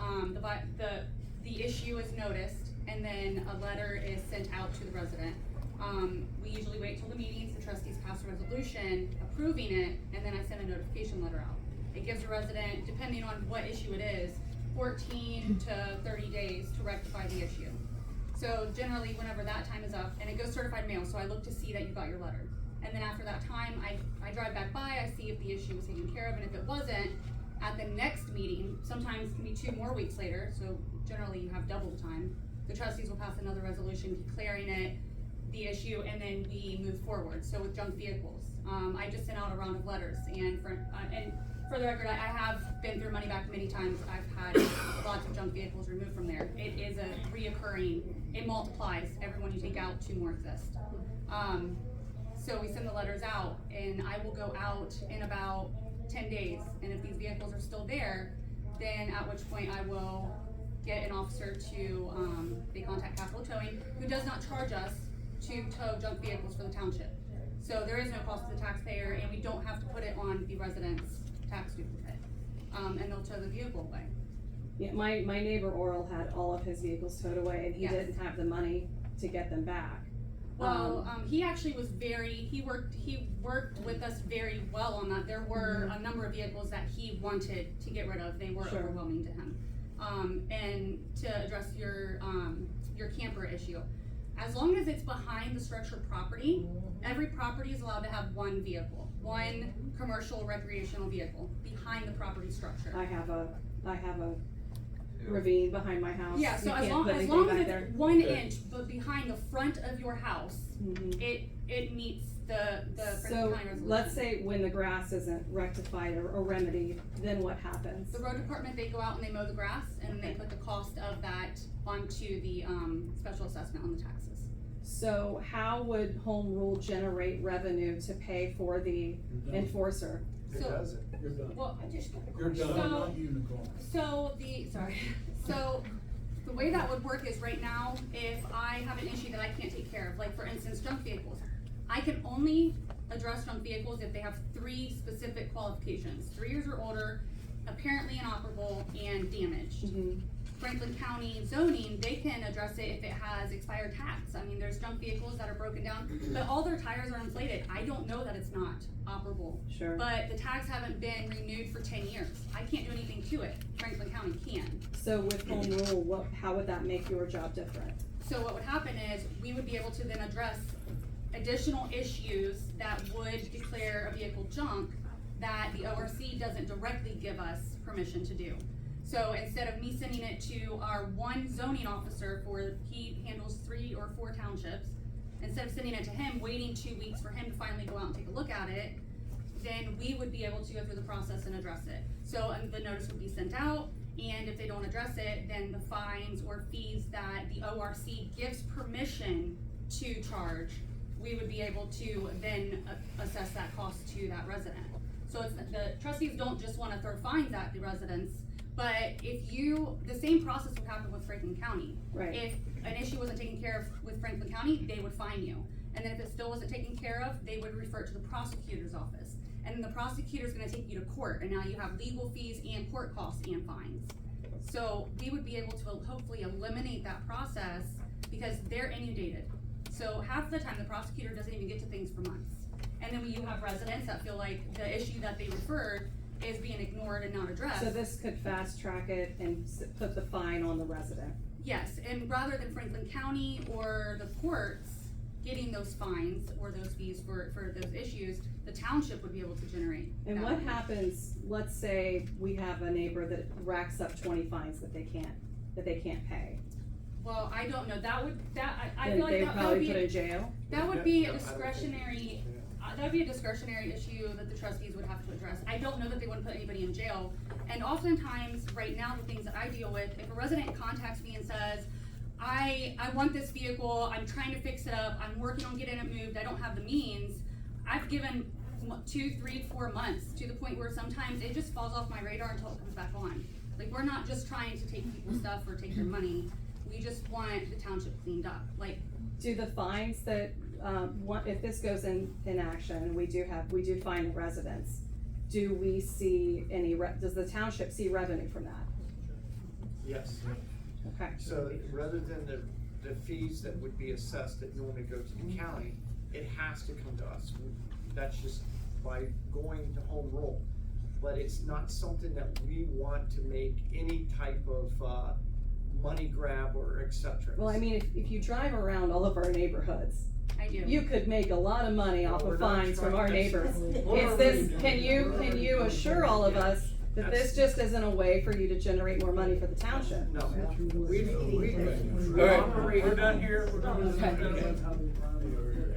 the issue is noticed and then a letter is sent out to the resident. We usually wait till the meetings, the trustees pass a resolution approving it, and then I send a notification letter out. It gives the resident, depending on what issue it is, 14 to 30 days to rectify the issue. So generally, whenever that time is up, and it goes certified mail, so I look to see that you got your letter. And then after that time, I drive back by, I see if the issue was taken care of, and if it wasn't, at the next meeting, sometimes it can be 2 more weeks later, so generally you have double the time, the trustees will pass another resolution declaring it the issue, and then we move forward. So with junk vehicles, I just sent out a round of letters, and for the record, I have been through money back many times. I've had lots of junk vehicles removed from there. It is a reoccurring, it multiplies. Everyone you take out, 2 more exist. So we send the letters out, and I will go out in about 10 days. And if these vehicles are still there, then at which point I will get an officer to, they contact Capital Towing, who does not charge us to tow junk vehicles for the township. So there is no cost to the taxpayer, and we don't have to put it on the resident's tax duplicate. And they'll tow the vehicle away. Yeah, my neighbor Oral had all of his vehicles towed away and he Yes. didn't have the money to get them back. Well, he actually was he worked with us very well on that. There were a number of vehicles that he wanted to get rid of. They were Sure. overwhelming to him. And to address your camper issue, As long as it's behind the structured property, every property is allowed to have one vehicle, one commercial recreational vehicle behind the property structure. I have a ravine behind my house. Yeah, so You as can't long put as, anything long back as there. it's 1 inch, but behind the front of your house, Mhm. it meets the Franklin So, County resolution. let's say when the grass isn't rectified or remedied, then what happens? The road department, they go out and they mow the grass, and they put the cost of that onto the, special assessment on the taxes. So how would home rule generate revenue to pay for the enforcer? It So- doesn't. You're done. Well, You're done, So- not unicorn. so the way that would work is right now, if I have an issue that I can't take care of, like for instance, junk vehicles, I can only address junk vehicles if they have 3 specific qualifications, 3 years or older, apparently inoperable, and damaged. Mhm. Franklin County zoning, they can address it if it has expired tax. I mean, there's junk vehicles that are broken down, but all their tires are inflated. I don't know that it's not operable. Sure. But the tags haven't been renewed for 10 years. I can't do anything to it. Franklin County can. So with home rule, how would that make your job different? So what would happen is, we would be able to then address additional issues that would declare a vehicle junk that the ORC doesn't directly give us permission to do. So instead of me sending it to our one zoning officer he handles 3 or 4 townships, instead of sending it to him, waiting 2 weeks for him to finally go out and take a look at it, then we would be able to go through the process and address it. So, and the notice would be sent out, and if they don't address it, then the fines or fees that the ORC gives permission to charge, we would be able to then assess that cost to that resident. So it's, the trustees don't just wanna throw fines at the residents, but the same process would happen with Franklin County. Right. If an issue wasn't taken care of with Franklin County, they would fine you. And then if it still wasn't taken care of, they would refer it to the prosecutor's office. And then the prosecutor's gonna take you to court, and now you have legal fees and court costs and fines. So we would be able to hopefully eliminate that process, because they're inundated. So half the time, the prosecutor doesn't even get to things for months. And then when you have residents that feel like the issue that they referred is being ignored and not addressed. So this could fast track it and put the fine on the resident. Yes, and rather than Franklin County or the courts getting those fines or those fees for those issues, the township would be able to generate. And that what money. happens, let's say we have a neighbor that racks up 20 fines that they can't pay. Well, I don't know, I Then feel like they that would probably be, put in jail? that would be No, a I don't think- discretionary, that would be a discretionary issue that the trustees would have to address. I don't know that they wouldn't put anybody in jail. And oftentimes, right now, the things that I deal with, if a resident contacts me and says, I want this vehicle, I'm trying to fix it up, I'm working on getting it moved, I don't have the means, I've given 2, 3, 4 months, to the point where sometimes it just falls off my radar until it comes back on. Like, we're not just trying to take people's stuff or take their money, we just want the township cleaned up, like, Do the fines that, if this goes in action, and we do fine the residents, do we see does the township see revenue from that? Yes. Okay. So rather than the fees that would be assessed that normally go to the county, it has to come to us. That's just by going to home rule. But it's not something that we want to make any type of, money grab or et cetera. Well, I mean, if you drive around all of our neighborhoods, I do. you could make a lot of money off Well, of we're not fines from trying- our that's- neighbors. What It's are this, we can you assure all of us that That's- this just isn't a way for you to generate more money for the township? No, we Alright, operate. we're done here, we're done.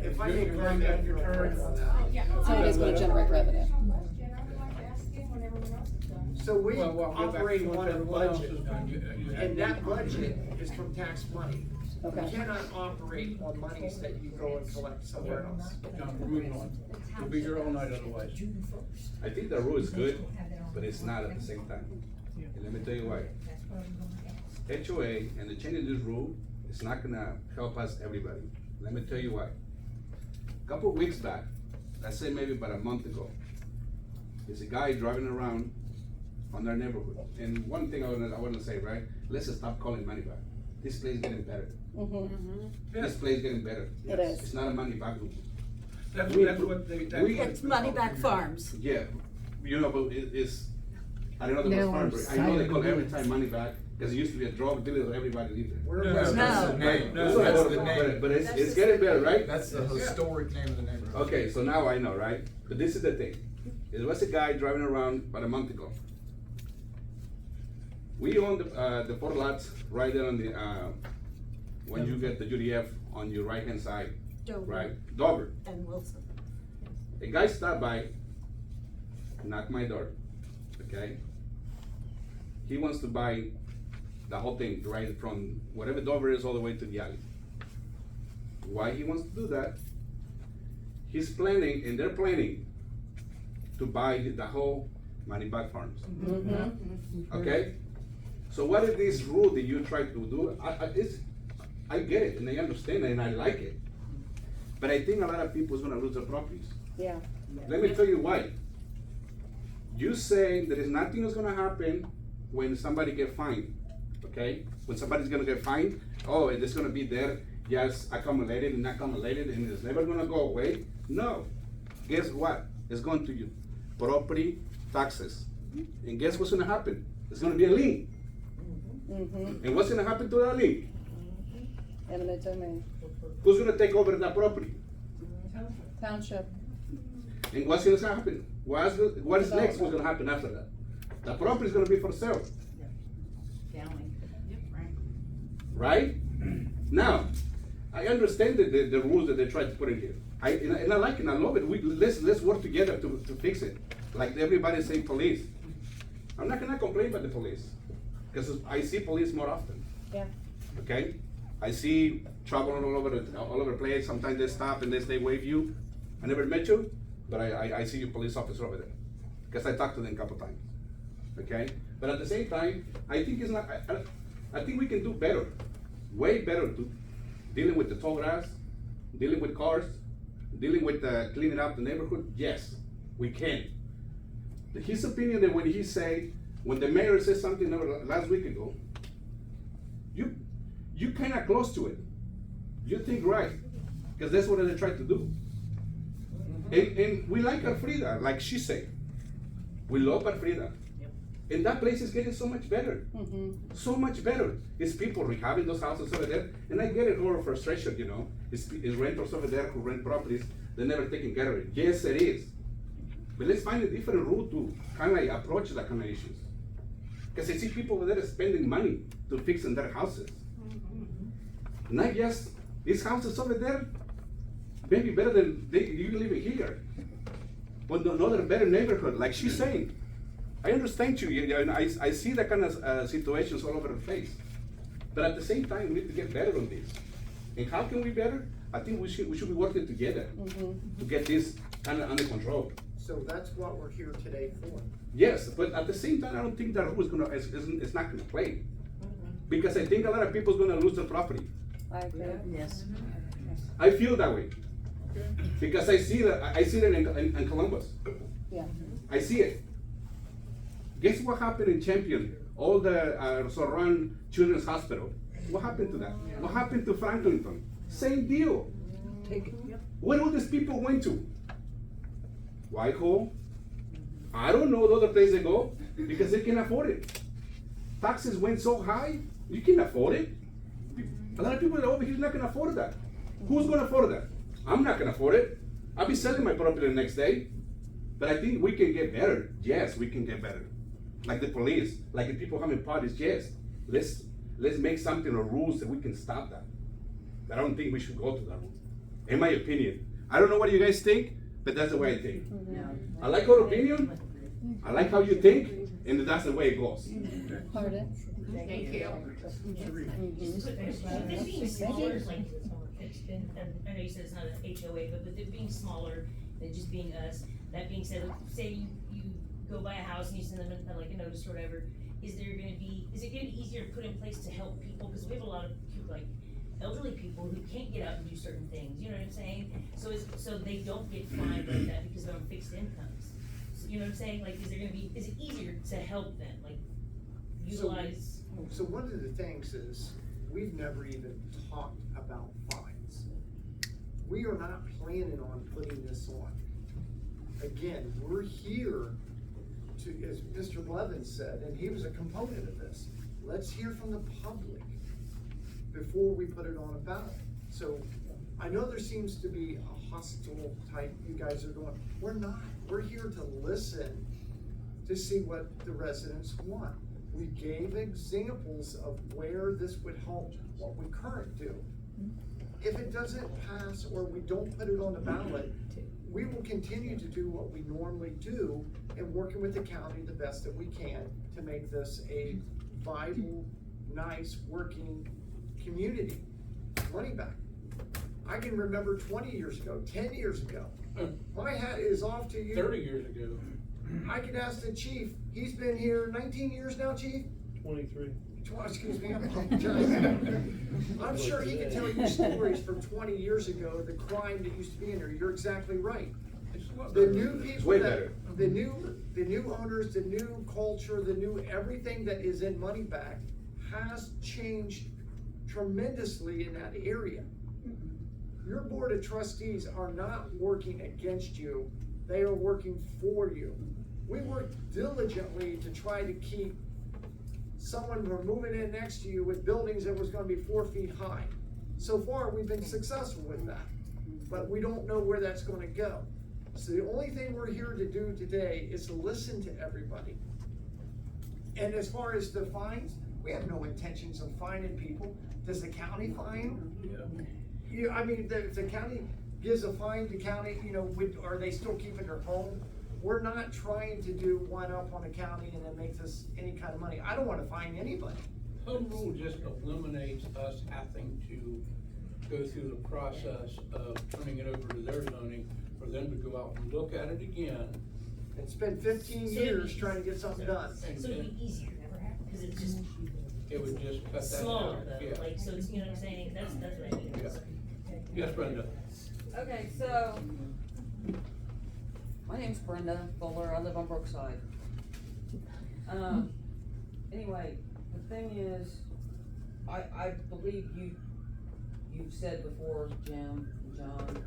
If I may comment your turn on that. Yeah. So it is gonna generate revenue. Question, I would like to ask him when everyone else is done. So we Well, we'll get back operate to what on a everyone else budget, is doing. You have- and that budget is from tax money. Okay. You cannot operate on monies that you go and collect somewhere else. John, we're moving on. We'll be here all night otherwise. I think the rule is good, but it's not at the same time. And let me tell you why. HOA and the change in this rule is not gonna help us, everybody. Let me tell you why. Couple of weeks back, let's say maybe about a month ago, there's a guy driving around on our neighborhood. And one thing I wanna say, right? Let's just stop calling money back. This place is getting better. Mm-hmm. This place is getting better. It is. It's not a money back room. That's We- what they. that's we- what It's been Money called Back for years. Farms. Yeah, you know, but it's, I don't know the Now most farm, I'm but I know they call silent. every time money back, Cause it used to be a drug dealer, everybody lived there. We're No, West that's Coast. the name. No, So that's but- the name. But it's getting better, right? That's the historic name of the neighborhood. Okay, so now I know, right? But this is the thing. There was a guy driving around about a month ago. We own the 4 lots right there on the, when you get the UDF on your right-hand side, right? Dover. And Wilson. A guy stopped by, knocked my door, okay? He wants to buy the whole thing, right from whatever Dover is all the way to the alley. Why he wants to do that? He's planning, and they're planning to buy the whole Moneyback Farms. Okay? So what is this rule that you try to do? I get it, and I understand it, and I like it. But I think a lot of people is gonna lose their properties. Yeah. Let me tell you why. You say there is nothing that's gonna happen when somebody get fined, okay? When somebody's gonna get fined, oh, it's gonna be there, just accumulated and accumulated, and it's never gonna go away. No. Guess what? It's going to you. Property taxes. And guess what's gonna happen? It's gonna be a lien. And what's gonna happen to that lien? Eminent domain. Who's gonna take over that property? Township. And what's gonna happen? What is next? What's gonna happen after that? The property is gonna be for sale, County. right? Now, I understand the rules that they try to put in here. And I like it, I love it. Let's work together to fix it. Like everybody say police. I'm not gonna complain about the police, because I see police more often. Yeah. Okay? I see trouble all over the place. Sometimes they stop and they wave you. I never met you, but I see you police officer over there, because I talked to them a couple times. Okay? But at the same time, I think it's not, I think we can do better, way better dealing with the tall grass, dealing with cars, dealing with cleaning up the neighborhood. Yes, we can. His opinion that when the mayor said something last week ago, you kinda close to it. You think right, because that's what they try to do. And we like Alfreda, like she said. We love Alfreda. And that place is getting so much better. So much better. It's people rehabbing those houses over there. And I get it, her frustration, you know. It's renters over there who rent properties, they're never taking care of it. Yes, it is. But let's find a different route to kind of like approach that kind of issues. Because I see people over there spending money to fix in their houses. Not just these houses over there, maybe better than you living here. But another better neighborhood, like she's saying. I understand you, and I see that kind of situations all over the place. But at the same time, we need to get better on this. And how can we better? I think we should be working together to get this kind of under control. So that's what we're here today for. Yes, but at the same time, I don't think that rule is not gonna play. Because I think a lot of people's gonna lose their property. I agree. Yes. I feel that way. Because I see that in Columbus. Yeah. I see it. Guess what happened in Champion? All the Soran Children's Hospital. What happened to that? What happened to Franklinton? Same deal. Where all these people went to? Whitehall? I don't know the other place they go, because they can afford it. Taxes went so high, you can afford it. A lot of people over here are not gonna afford that. Who's gonna afford that? I'm not gonna afford it. I'll be selling my property the next day. But I think we can get better. Yes, we can get better. Like the police, like the people having parties, yes. Let's make something or rules that we can stop that. But I don't think we should go to that route. In my opinion. I don't know what you guys think, but that's the way I think. I like your opinion, I like how you think, and that's the way it goes. Pardon? Thank you. It being smaller, like, I know you said it's not an HOA, but with it being smaller than just being us, that being said, say you go buy a house and you send them like a notice or whatever, is it gonna be easier to put in place to help people? Because we have a lot of people, like elderly people who can't get out and do certain things, you know what I'm saying? So they don't get fined like that because they're on fixed incomes. So, you know what I'm saying? Like, is it easier to help them, like, utilize? So one of the things is, we've never even talked about fines. We are not planning on putting this on. Again, we're here to, as Mr. Blevins said, and he was a component of this, let's hear from the public before we put it on a ballot. So I know there seems to be a hostile type you guys are doing. We're not. We're here to listen to see what the residents want. We gave examples of where this would help what we currently do. If it doesn't pass or we don't put it on the ballot, we will continue to do what we normally do and working with the county the best that we can to make this a viable, nice, working community. Money back. I can remember 20 years ago, 10 years ago. My hat is off to you. 30 years ago. I could ask the chief, he's been here 19 years now, chief? 23. Excuse me, I apologize. I'm sure he can tell you stories from 20 years ago, the crime that used to be in there. You're exactly right. It's a lot The better. new It's people way that, better. the new owners, the new culture, the new, everything that is in Money Back has changed tremendously in that area. Your board of trustees are not working against you, they are working for you. We worked diligently to try to keep someone from moving in next to you with buildings that was gonna be 4 feet high. So far, we've been successful with that, but we don't know where that's gonna go. So the only thing we're here to do today is to listen to everybody. And as far as the fines, we have no intentions of fining people. Does the county fine them? Yeah. I mean, the county gives a fine to county, are they still keeping their home? We're not trying to do one up on the county and then make this any kind of money. I don't wanna fine anybody. Home rule just eliminates us having to go through the process of turning it over to their zoning for them to go out and look at it again. It's been 15 years trying to get something done. And- So it'd be easier, never happened, cause it's just It would just cut that slower down, though, yeah. like, so it's, you know what I'm saying, that's what I mean. Yeah. Yes, Brenda? Okay, so, my name's Brenda Fuller, I live on Brookside. Anyway, the thing is, I believe you've said before, Jim and John,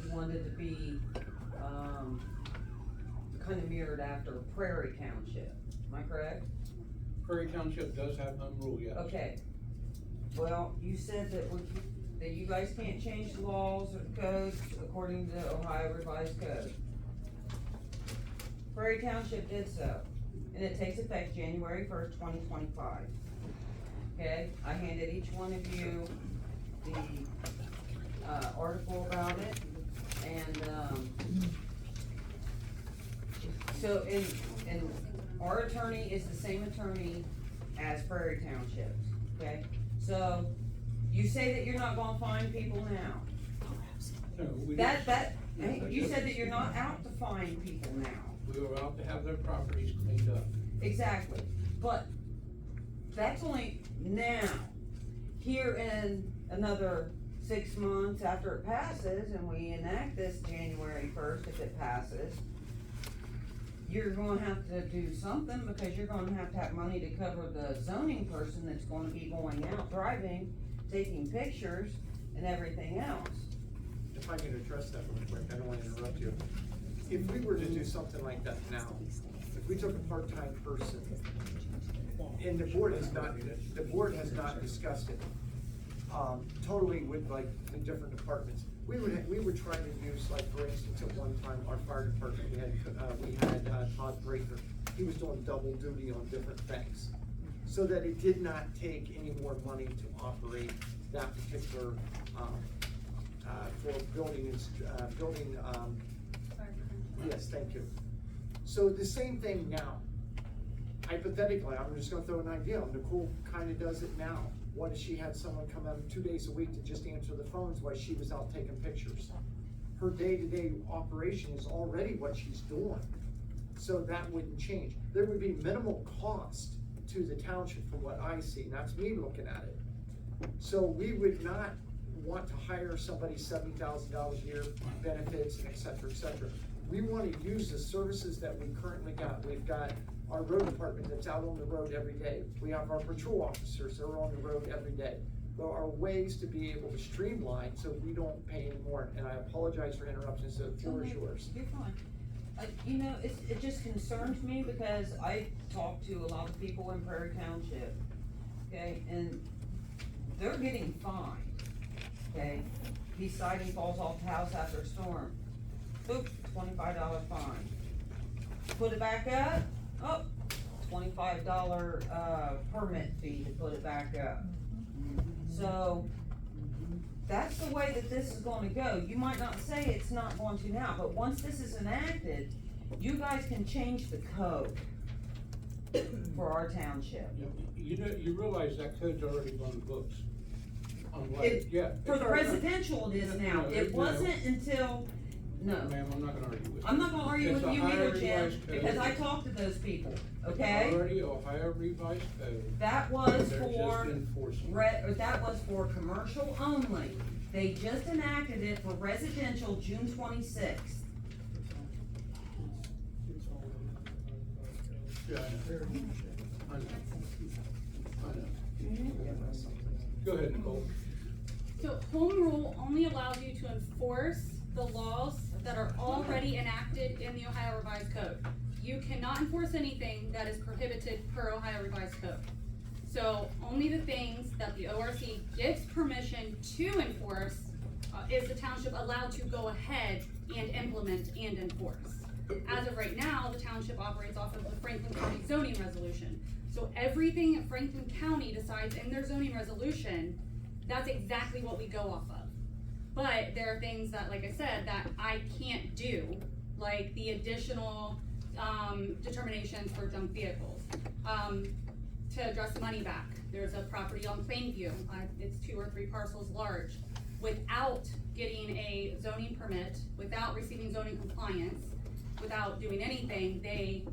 you wanted to be, kind of mirrored after Prairie Township, am I correct? Prairie Township does have home rule, yes. Okay, well, you said that that you guys can't change the laws or the codes according to Ohio Revised Code. Prairie Township did so, and it takes effect January 1st, 2025. Okay, I handed each one of you the, article about it, and, so, and our attorney is the same attorney as Prairie Township, okay? So, you say that you're not gonna find people now. No, we Hey, you said that you're not out to find people now. We were out to have their properties cleaned up. Exactly, but that's only now. Here in another 6 months after it passes, and we enact this January 1st, if it passes, you're gonna have to do something, because you're gonna have to have money to cover the zoning person that's gonna be going out driving, taking pictures, and everything else. If I can address that real quick, I don't wanna interrupt you. If we were to do something like that now, if we took a part-time person, and the board has not discussed it, totally with like the different departments, we would try to use, like, for instance, at one time, our fire department, we had Todd Breaker. He was doing double duty on different things, so that it did not take any more money to operate that particular, for building, yes, thank you. So the same thing now. Hypothetically, I'm just gonna throw an idea, Nicole kinda does it now. What if she had someone come out 2 days a week to just answer the phones while she was out taking pictures? Her day-to-day operation is already what she's doing, so that wouldn't change. There would be minimal cost to the township from what I see, and that's me looking at it. So we would not want to hire somebody $70,000 a year, benefits, and et cetera. We wanna use the services that we currently got. We've got our road department that's out on the road every day. We have our patrol officers that are on the road every day. There are ways to be able to streamline so we don't pay any more, and I apologize for interrupting, so the floor is yours. You're fine. It just concerns me, because I talk to a lot of people in Prairie Township, okay, and they're getting fined, okay? Piece siding falls off the house after a storm, boop, $25 fine. Put it back up, oh, $25, permit fee to put it back up. So, that's the way that this is gonna go. You might not say it's not going to now, but once this is enacted, you guys can change the code for our township. You know, you realize that code's already on the books. On what, It- yeah. For it's the already- residential it is now, No, it no. wasn't until, no. Ma'am, I'm not gonna argue with you. I'm not gonna argue It's with a you Ohio either, Jim, revised code. because I talked to those people, It's okay? already Ohio revised code. That was They're for, just enforcing. or that was for commercial only. They just enacted it for residential June 26th. Yeah, I know. I know. I know. Go ahead, Nicole. So home rule only allows you to enforce the laws that are already enacted in the Ohio Revised Code. You cannot enforce anything that is prohibited per Ohio Revised Code. So only the things that the ORC gives permission to enforce is the township allowed to go ahead and implement and enforce. As of right now, the township operates off of the Franklin County zoning resolution. So everything that Franklin County decides in their zoning resolution, that's exactly what we go off of. But there are things that, like I said, that I can't do, like the additional, determinations for junk vehicles. To address the money back, there's a property on Plainview, it's 2 or 3 parcels large. Without getting a zoning permit, without receiving zoning compliance, without doing anything, they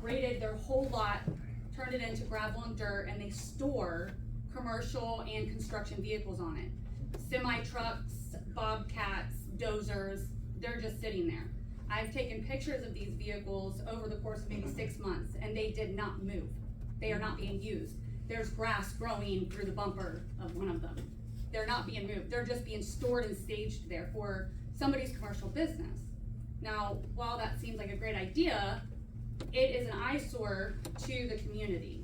graded their whole lot, turned it into gravel and dirt, and they store commercial and construction vehicles on it. Semi trucks, bobcats, dozers, they're just sitting there. I've taken pictures of these vehicles over the course of maybe 6 months, and they did not move. They are not being used. There's grass growing through the bumper of one of them. They're not being moved. They're just being stored and staged there for somebody's commercial business. Now, while that seems like a great idea, it is an eyesore to the community.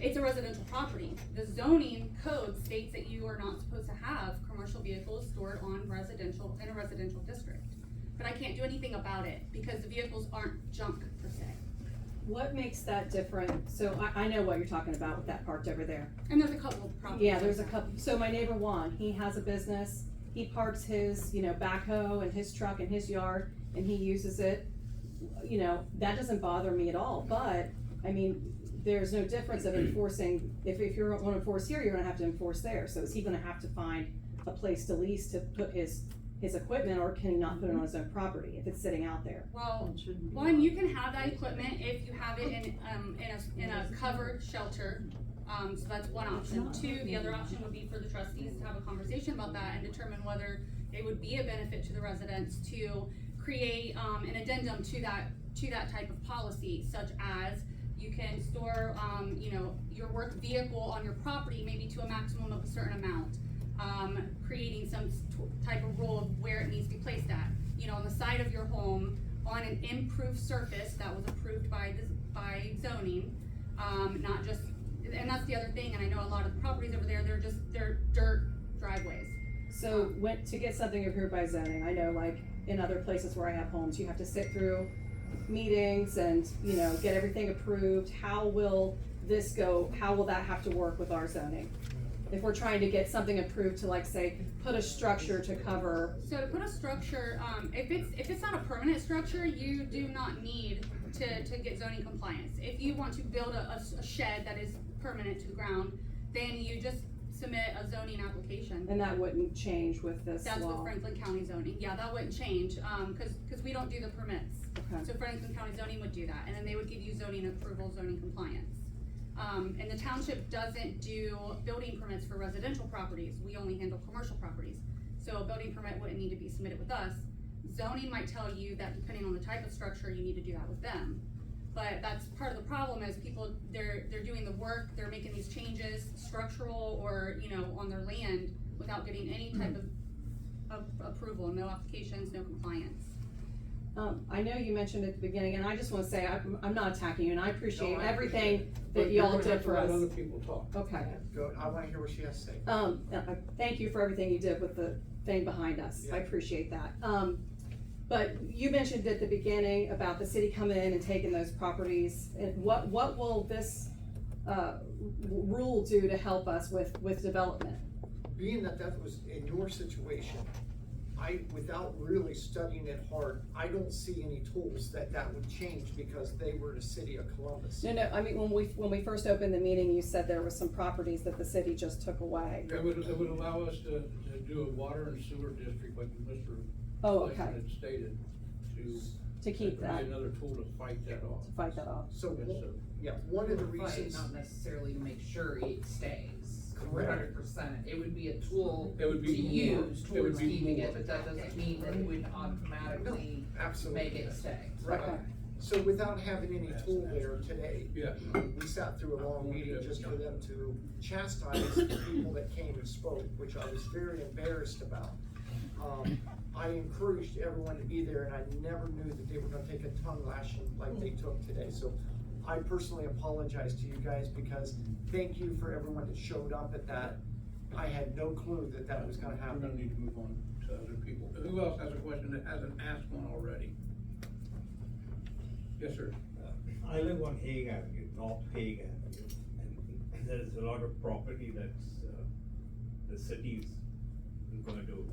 It's a residential property. The zoning code states that you are not supposed to have commercial vehicles stored on residential, in a residential district. But I can't do anything about it because the vehicles aren't junk per se. What makes that different? So I know what you're talking about with that parked over there. And there's a couple of properties. Yeah, there's a couple. So my neighbor Juan, he has a business. He parks his, backhoe and his truck in his yard, and he uses it. That doesn't bother me at all. But I mean, there's no difference of enforcing. If you want to enforce here, you're gonna have to enforce there. So is he gonna have to find a place to lease to put his equipment, or can he not put it on his own property if it's sitting out there? Well, one, you can have that equipment if you have it in a covered shelter. So that's one option. 2, the other option would be for the trustees to have a conversation about that and determine whether it would be a benefit to the residents to create, an addendum to that type of policy, such as you can store, your work vehicle on your property, maybe to a maximum of a certain amount. Creating some type of rule of where it needs to be placed at, on the side of your home, on an improved surface that was approved by zoning, not just, and that's the other thing, and I know a lot of the properties over there, they're dirt driveways. So to get something approved by zoning, I know like in other places where I have homes, you have to sit through meetings and, get everything approved. How will this go? How will that have to work with our zoning? If we're trying to get something approved to, like, say, put a structure to cover. So to put a structure, if it's not a permanent structure, you do not need to get zoning compliance. If you want to build a shed that is permanent to the ground, then you just submit a zoning application. And that wouldn't change with this law? That's with Franklin County zoning. Yeah, that wouldn't change, cause we don't do the permits. Okay. So Franklin County zoning would do that, and then they would give you zoning approval, zoning compliance. And the township doesn't do building permits for residential properties, we only handle commercial properties. So a building permit wouldn't need to be submitted with us. Zoning might tell you that depending on the type of structure, you need to do that with them. But that's part of the problem is people, they're doing the work, they're making these changes, structural or, on their land without getting any type of approval, no applications, no compliance. I know you mentioned at the beginning, and I just wanna say, I'm not attacking you, and I appreciate No, I everything appreciate that But you're y'all gonna have did to for let us. other people talk. Okay. Go, I wanna hear what she has to say. Thank you for everything you did with the thing behind us. I Yeah. appreciate that. But you mentioned at the beginning about the city coming in and taking those properties, and what will this, rule do to help us with development? Being that that was in your situation, without really studying it hard, I don't see any tools that would change because they were the city of Columbus. No, I mean, when we first opened the meeting, you said there was some properties that the city just took away. It would allow us to do a water and sewer district like Mr. Oh, Gleason okay. had stated, To keep that that, could be another tool to fight that off. to fight that off. So, Yes, sir. yeah, one of the Fight, reasons. not necessarily to make sure it stays Correct. 100%. It would be a tool It would to be more. use It would towards be keeping more. it, but that doesn't mean that it would automatically Absolutely. make it stay. Right. Okay. So without having any tool there today, Yeah. we sat through a long meeting just for them to chastise the people that came and spoke, which I was very embarrassed about. I encouraged everyone to be there, and I never knew that they were gonna take a tongue lashing like they took today. So I personally apologize to you guys, because thank you for everyone that showed up at that. I had no clue that that was gonna We're happen. gonna need to move on to other people. Who else has a question that hasn't asked one already? Yes, sir. I live on Hague Avenue, North Hague Avenue, and there's a lot of property that's, the city's going to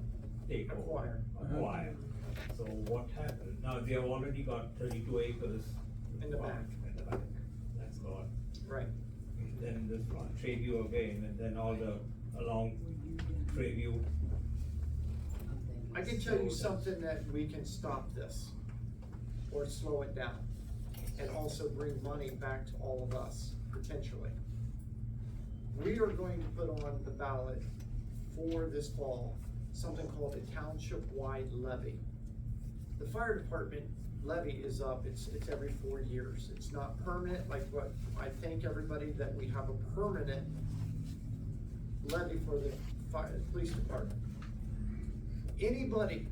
take over, acquire. So what happened, now they have already got 32 acres. In the back. In the back, that's gone. Right. Then this one, Trayview again, and then all the, along Trayview. I can tell you something that we can stop this, or slow it down, and also bring money back to all of us, potentially. We are going to put on the ballot for this fall, something called a township-wide levy. The fire department levy is up, it's every 4 years. It's not permanent, like what, I thank everybody that we have a permanent levy for the police department. Anybody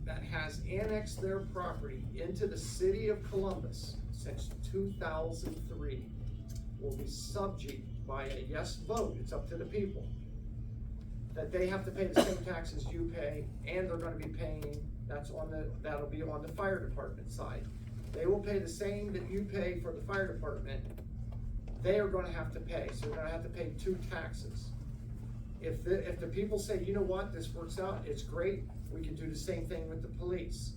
that has annexed their property into the city of Columbus since 2003 will be subject by a yes vote, it's up to the people, that they have to pay the same taxes you pay, and they're gonna be paying, that'll be on the fire department side. They will pay the same that you pay for the fire department, they are gonna have to pay, so they're gonna have to pay 2 taxes. If the people say, you know what, this works out, it's great, we can do the same thing with the police.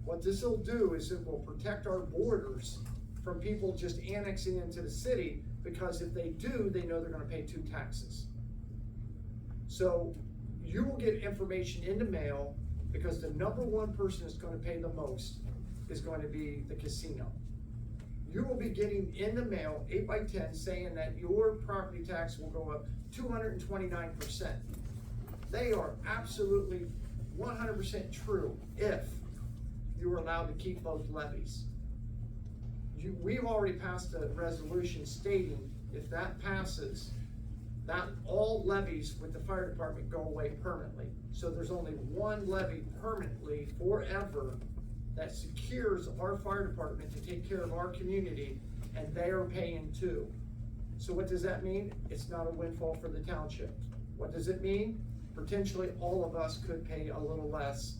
What this will do is it will protect our borders from people just annexing into the city, because if they do, they know they're gonna pay 2 taxes. So you will get information in the mail, because the #1 person that's gonna pay the most is going to be the casino. You will be getting in the mail 8x10 saying that your property tax will go up 229%. They are absolutely 100% true if you are allowed to keep both levies. We've already passed a resolution stating if that passes, that all levies with the fire department go away permanently. So there's only one levy permanently forever that secures our fire department to take care of our community, and they are paying 2. So what does that mean? It's not a windfall for the township. What does it mean? Potentially all of us could pay a little less,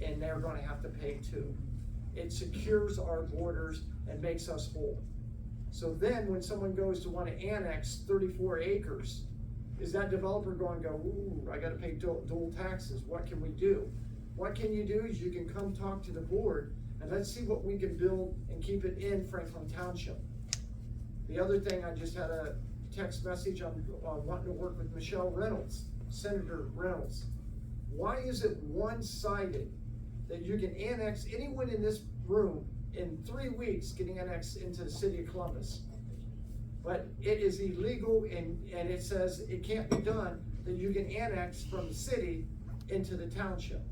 and they're gonna have to pay 2. It secures our borders and makes us whole. So then when someone goes to wanna annex 34 acres, is that developer going to go, ooh, I gotta pay dual taxes, what can we do? What can you do is you can come talk to the board, and let's see what we can build and keep it in Franklin Township. The other thing, I just had a text message on wanting to work with Michelle Reynolds, Senator Reynolds. Why is it one-sided that you can annex anyone in this room in 3 weeks getting annexed into the city of Columbus? But it is illegal, and it says it can't be done, that you can annex from the city into the township.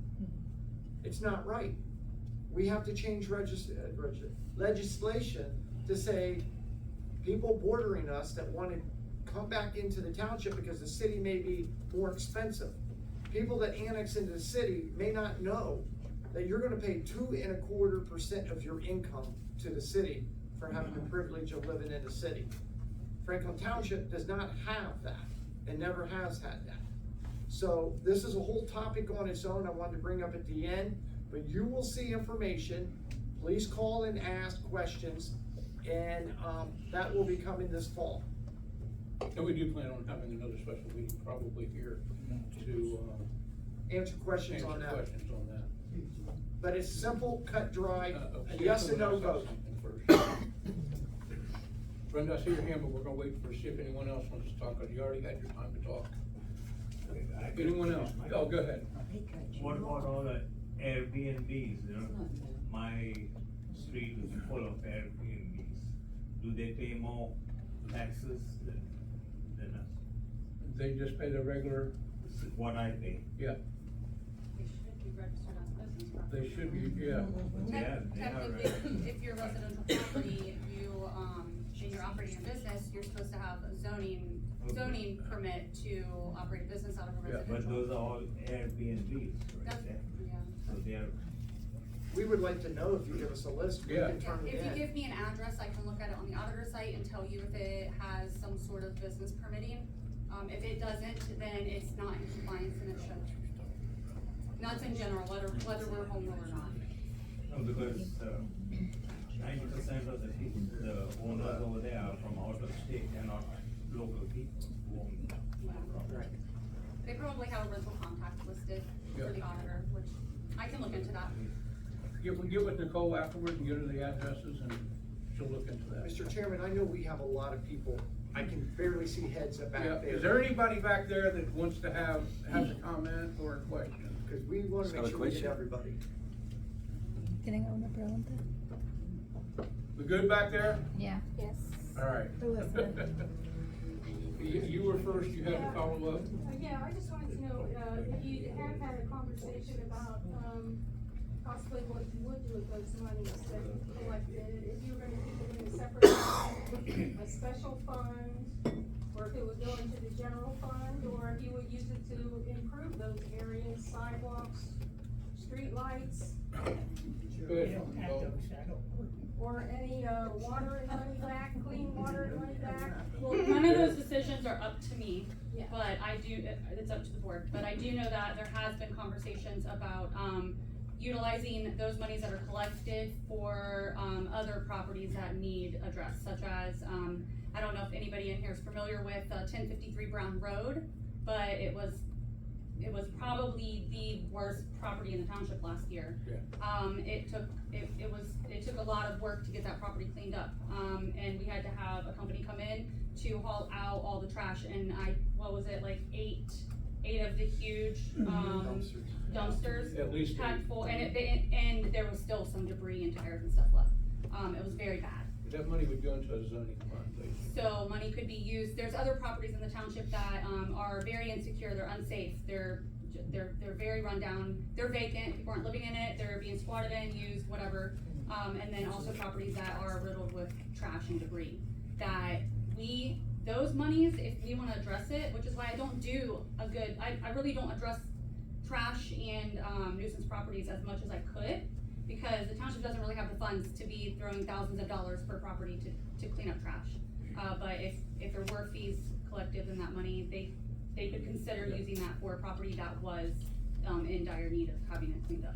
It's not right. We have to change legislation to say people bordering us that want to come back into the township because the city may be more expensive. People that annex into the city may not know that you're gonna pay 2.25% of your income to the city for having the privilege of living in the city. Franklin Township does not have that, and never has had that. So this is a whole topic on its own I wanted to bring up at the end, but you will see information. Please call and ask questions, and that will be coming this fall. And we do plan on having another special meeting probably here to, Answer questions on answer that. questions on that. But it's simple, cut, dry, a Okay, yes and no someone else vote. has something first. Brenda, I see your hand, but we're gonna wait for, see if anyone else wants to talk, 'cause you already had your time to talk. Anyone else? Oh, go ahead. What about all the Airbnbs, you know? My street is full of Airbnbs. Do they pay more taxes than us? They just pay the regular, This is what I pay. yeah, They should be registered as business property. they should be, yeah. They are Technically, if you're a residential property, and you're operating a business, you're supposed to have a zoning permit to operate a business out of a Yeah, residential. but those are all Airbnbs, That's- right? yeah. So they are, We would like to know if you give us a list, we Yeah. can turn it If you in. give me an address, I can look at it on the auditor site and tell you if it has some sort of business permitting. If it doesn't, then it's not in compliance and it should. That's in general, whether we're home rule or not. no, because 90% of the people, the owners over there are from out of state, they're not local people who own the property. They probably have a rental contact listed for Yeah. the auditor, which I can look into that. Get with Nicole afterwards and get her the addresses and she'll look into that. Mr. Chairman, I know we have a lot of people, I can barely see heads back Yeah, there. is there anybody back there that wants to has a comment or a question? Cause we wanna make sure we get everybody. ¿Tienen alguna pregunta? We good back there? Yeah. Yes. All right. You were first, you had to follow up? Yeah, I just wanted to know, if you have had a conversation about, possibly what you would do with those monies that you collected, if you were gonna keep it in a separate fund, a special fund, or if it would go into the general fund, or if you would use it to improve those areas, sidewalks, streetlights, They don't have those, I don't. or any, water and money back, clean water and money back. Well, none of those decisions are up to me, Yeah. but I do, it's up to the board, but I do know that there has been conversations about, utilizing those monies that are collected for, other properties that need addressed, such as, I don't know if anybody in here is familiar with, 1053 Brown Road, but it was probably the worst property in the township last year. Yeah. It took a lot of work to get that property cleaned up, and we had to have a company come in to haul out all the trash, and like eight of the huge, dumpsters. At least packed eight. full, and there was still some debris and tires and stuff left. It was very bad. That money would go into a zoning fund, basically. So money could be used, there's other properties in the township that, are very insecure, they're unsafe, they're very rundown, they're vacant, people aren't living in it, they're being squatted in, used, whatever. And then also properties that are riddled with trash and debris, that those monies, if we wanna address it, which is why I don't do I really don't address trash and, nuisance properties as much as I could, because the township doesn't really have the funds to be throwing thousands of dollars per property to clean up trash. But if there were fees collected in that money, they could consider using that for a property that was, in dire need of having it cleaned up.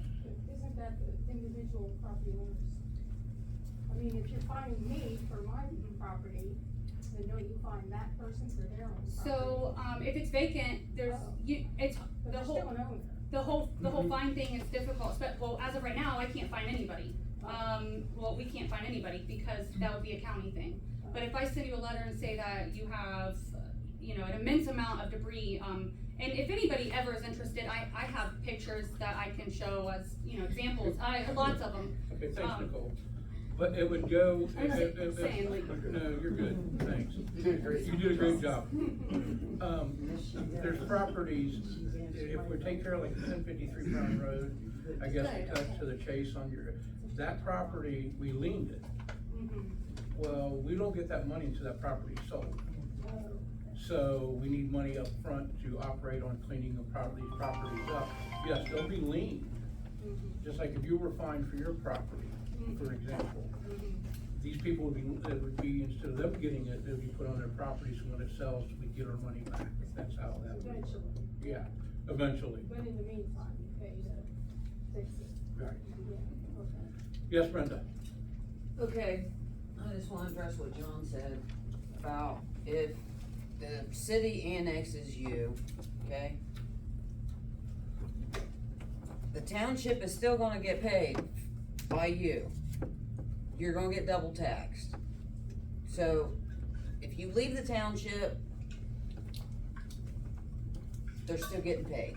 Isn't that the individual property owners? I mean, if you're finding me for my property, then don't you find that person for their own property? So, if it's vacant, there's, it's, But the they're whole, still an owner. the whole fine thing is difficult, well, as of right now, I can't find anybody. We can't find anybody because that would be a county thing. But if I send you a letter and say that you have, an immense amount of debris, and if anybody ever is interested, I have pictures that I can show as, examples, lots of them. Okay, thanks, Nicole. But it would go. I'm just saying, like. No, you're good, thanks. You did a great job. You did a great job. There's properties, if we take care of like 1053 Brown Road, I guess to cut to the chase on that property, we leaned it. Well, we don't get that money until that property is sold. So we need money up front to operate on cleaning these properties up. Yes, they'll be lean, just like if you were fined for your property, for example, these people would be, instead of them getting it, they'd be put on their property, so when it sells, we get our money back. That's how that would. Eventually. Yeah, eventually. But in the meantime, you pay to fix it. Right. Yeah, okay. Yes, Brenda? Okay, I just wanna address what John said about if the city annexes you, okay? The township is still gonna get paid by you. You're gonna get double taxed. So, if you leave the township, they're still getting paid.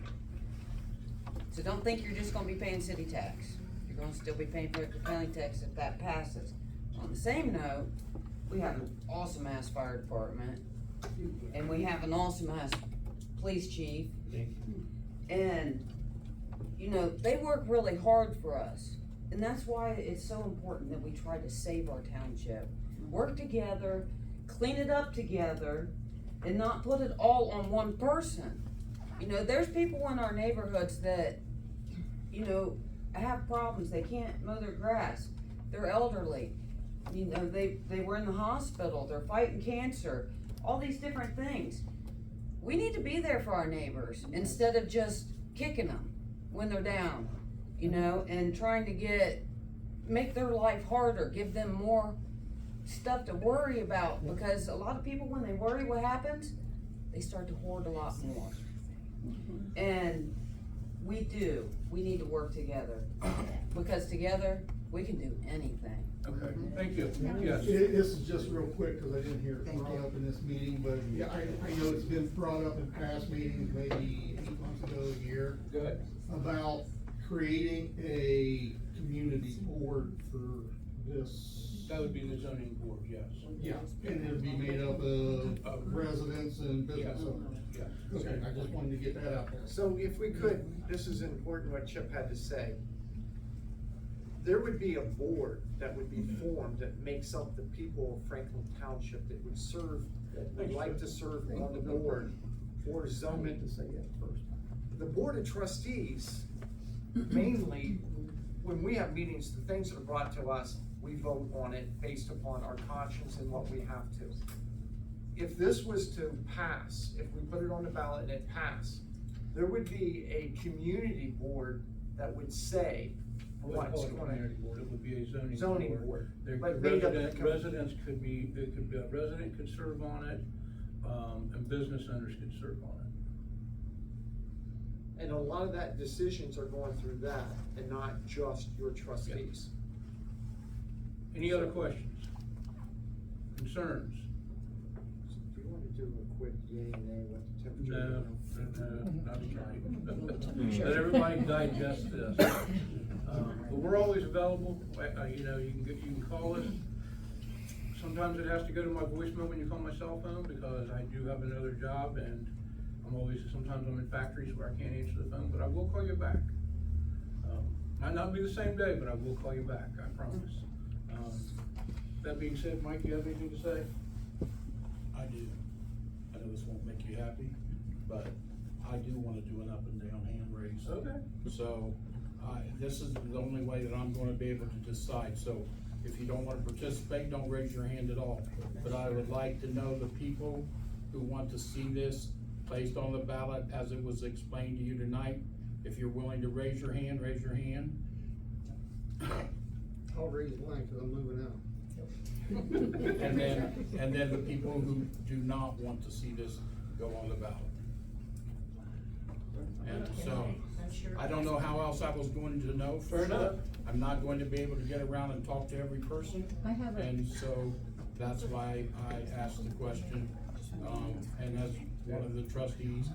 So don't think you're just gonna be paying city tax. You're gonna still be paying for the county tax if that passes. On the same note, we have an awesome ass fire department, and we have an awesome ass police chief. And, you know, they work really hard for us. And that's why it's so important that we try to save our township. Work together, clean it up together, and not put it all on one person. You know, there's people in our neighborhoods that, you know, have problems. They can't mow their grass. They're elderly. You know, they were in the hospital. They're fighting cancer. All these different things. We need to be there for our neighbors instead of just kicking them when they're down, you know, and trying to make their life harder, give them more stuff to worry about, because a lot of people, when they worry what happens, they start to hoard a lot more. And we need to work together, because together we can do anything. Okay, thank you. Yes. This is just real quick, cause I didn't hear it brought up in this meeting, but yeah, I know it's been brought up in past meetings, maybe 8 months ago, a year. Good. About creating a community board for this. That would be the zoning board, yes. Yeah, and it'd be made up of residents and business owners. Yeah. Okay, I just wanted to get that out there. So if we could, this is important what Chip had to say. There would be a board that would be formed that makes up the people of Franklin Township that would serve, that would like to serve on the board for zoning. To say that first. The board of trustees, mainly, when we have meetings, the things that are brought to us, we vote on it based upon our conscience and what we have to. If this was to pass, if we put it on the ballot and it passed, there would be a community board that would say what's going on. Community board, it would be a Zoning board. There, Like made up of the residents could be, a resident could serve on it, and business owners could serve on it. And a lot of that decisions are going through that and not just your trustees. Any other questions? Concerns? Do you want to do a quick yay and nay, what the temperature? No, not tonight. Let everybody digest this. But we're always available, you know, you can call us. Sometimes it has to go to my voicemail when you call my cell phone, because I do have another job, and sometimes I'm in factories where I can't answer the phone, but I will call you back. Might not be the same day, but I will call you back, I promise. That being said, Mike, you have anything to say? I do. I know this won't make you happy, but I do wanna do an up and down hand raise. Okay. So, this is the only way that I'm gonna be able to decide, so if you don't wanna participate, don't raise your hand at all. But I would like to know the people who want to see this placed on the ballot as it was explained to you tonight. If you're willing to raise your hand, raise your hand. I'll raise mine, cause I'm moving out. And then the people who do not want to see this go on the ballot. And so, I don't know how else I was going to know. Fair enough. I'm not going to be able to get around and talk to every person. I have And so, that's why I asked the question, and as one of the trustees,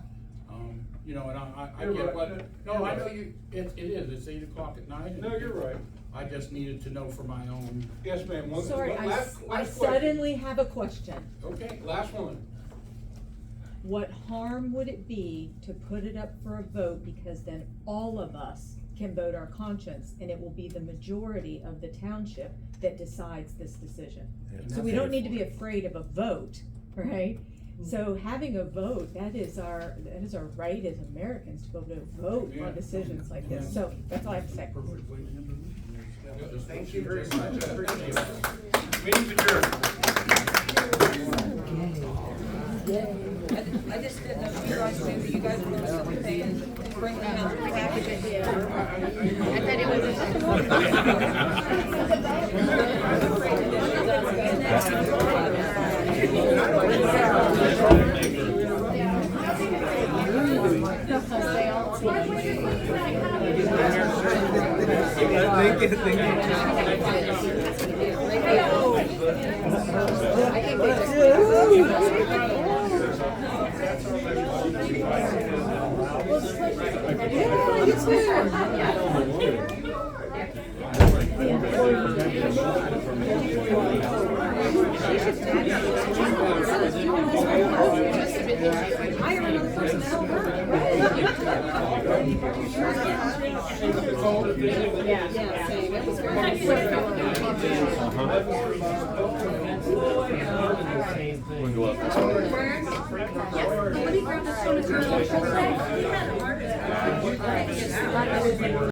you know, and I You're get right. what, no, You're I know right. you, it's 8 o'clock at night. and No, you're right. I just needed to know for my own. Yes, ma'am. Sorry, Last I question. suddenly have a question. Okay. Last one. What harm would it be to put it up for a vote, because then all of us can vote our conscience, and it will be the majority of the township that decides this decision. So we don't need to be afraid of a vote, right? So having a vote, that is our right as Americans to be able to vote on decisions like this. So that's all I have to say. Thank you very much, I appreciate it. Meeting's adjourned. I just didn't know if you guys knew that you guys were gonna be paying, bringing out the package. Hire another person to help her. Yeah, same. It was very We'll go up. Somebody grab this one and turn it on.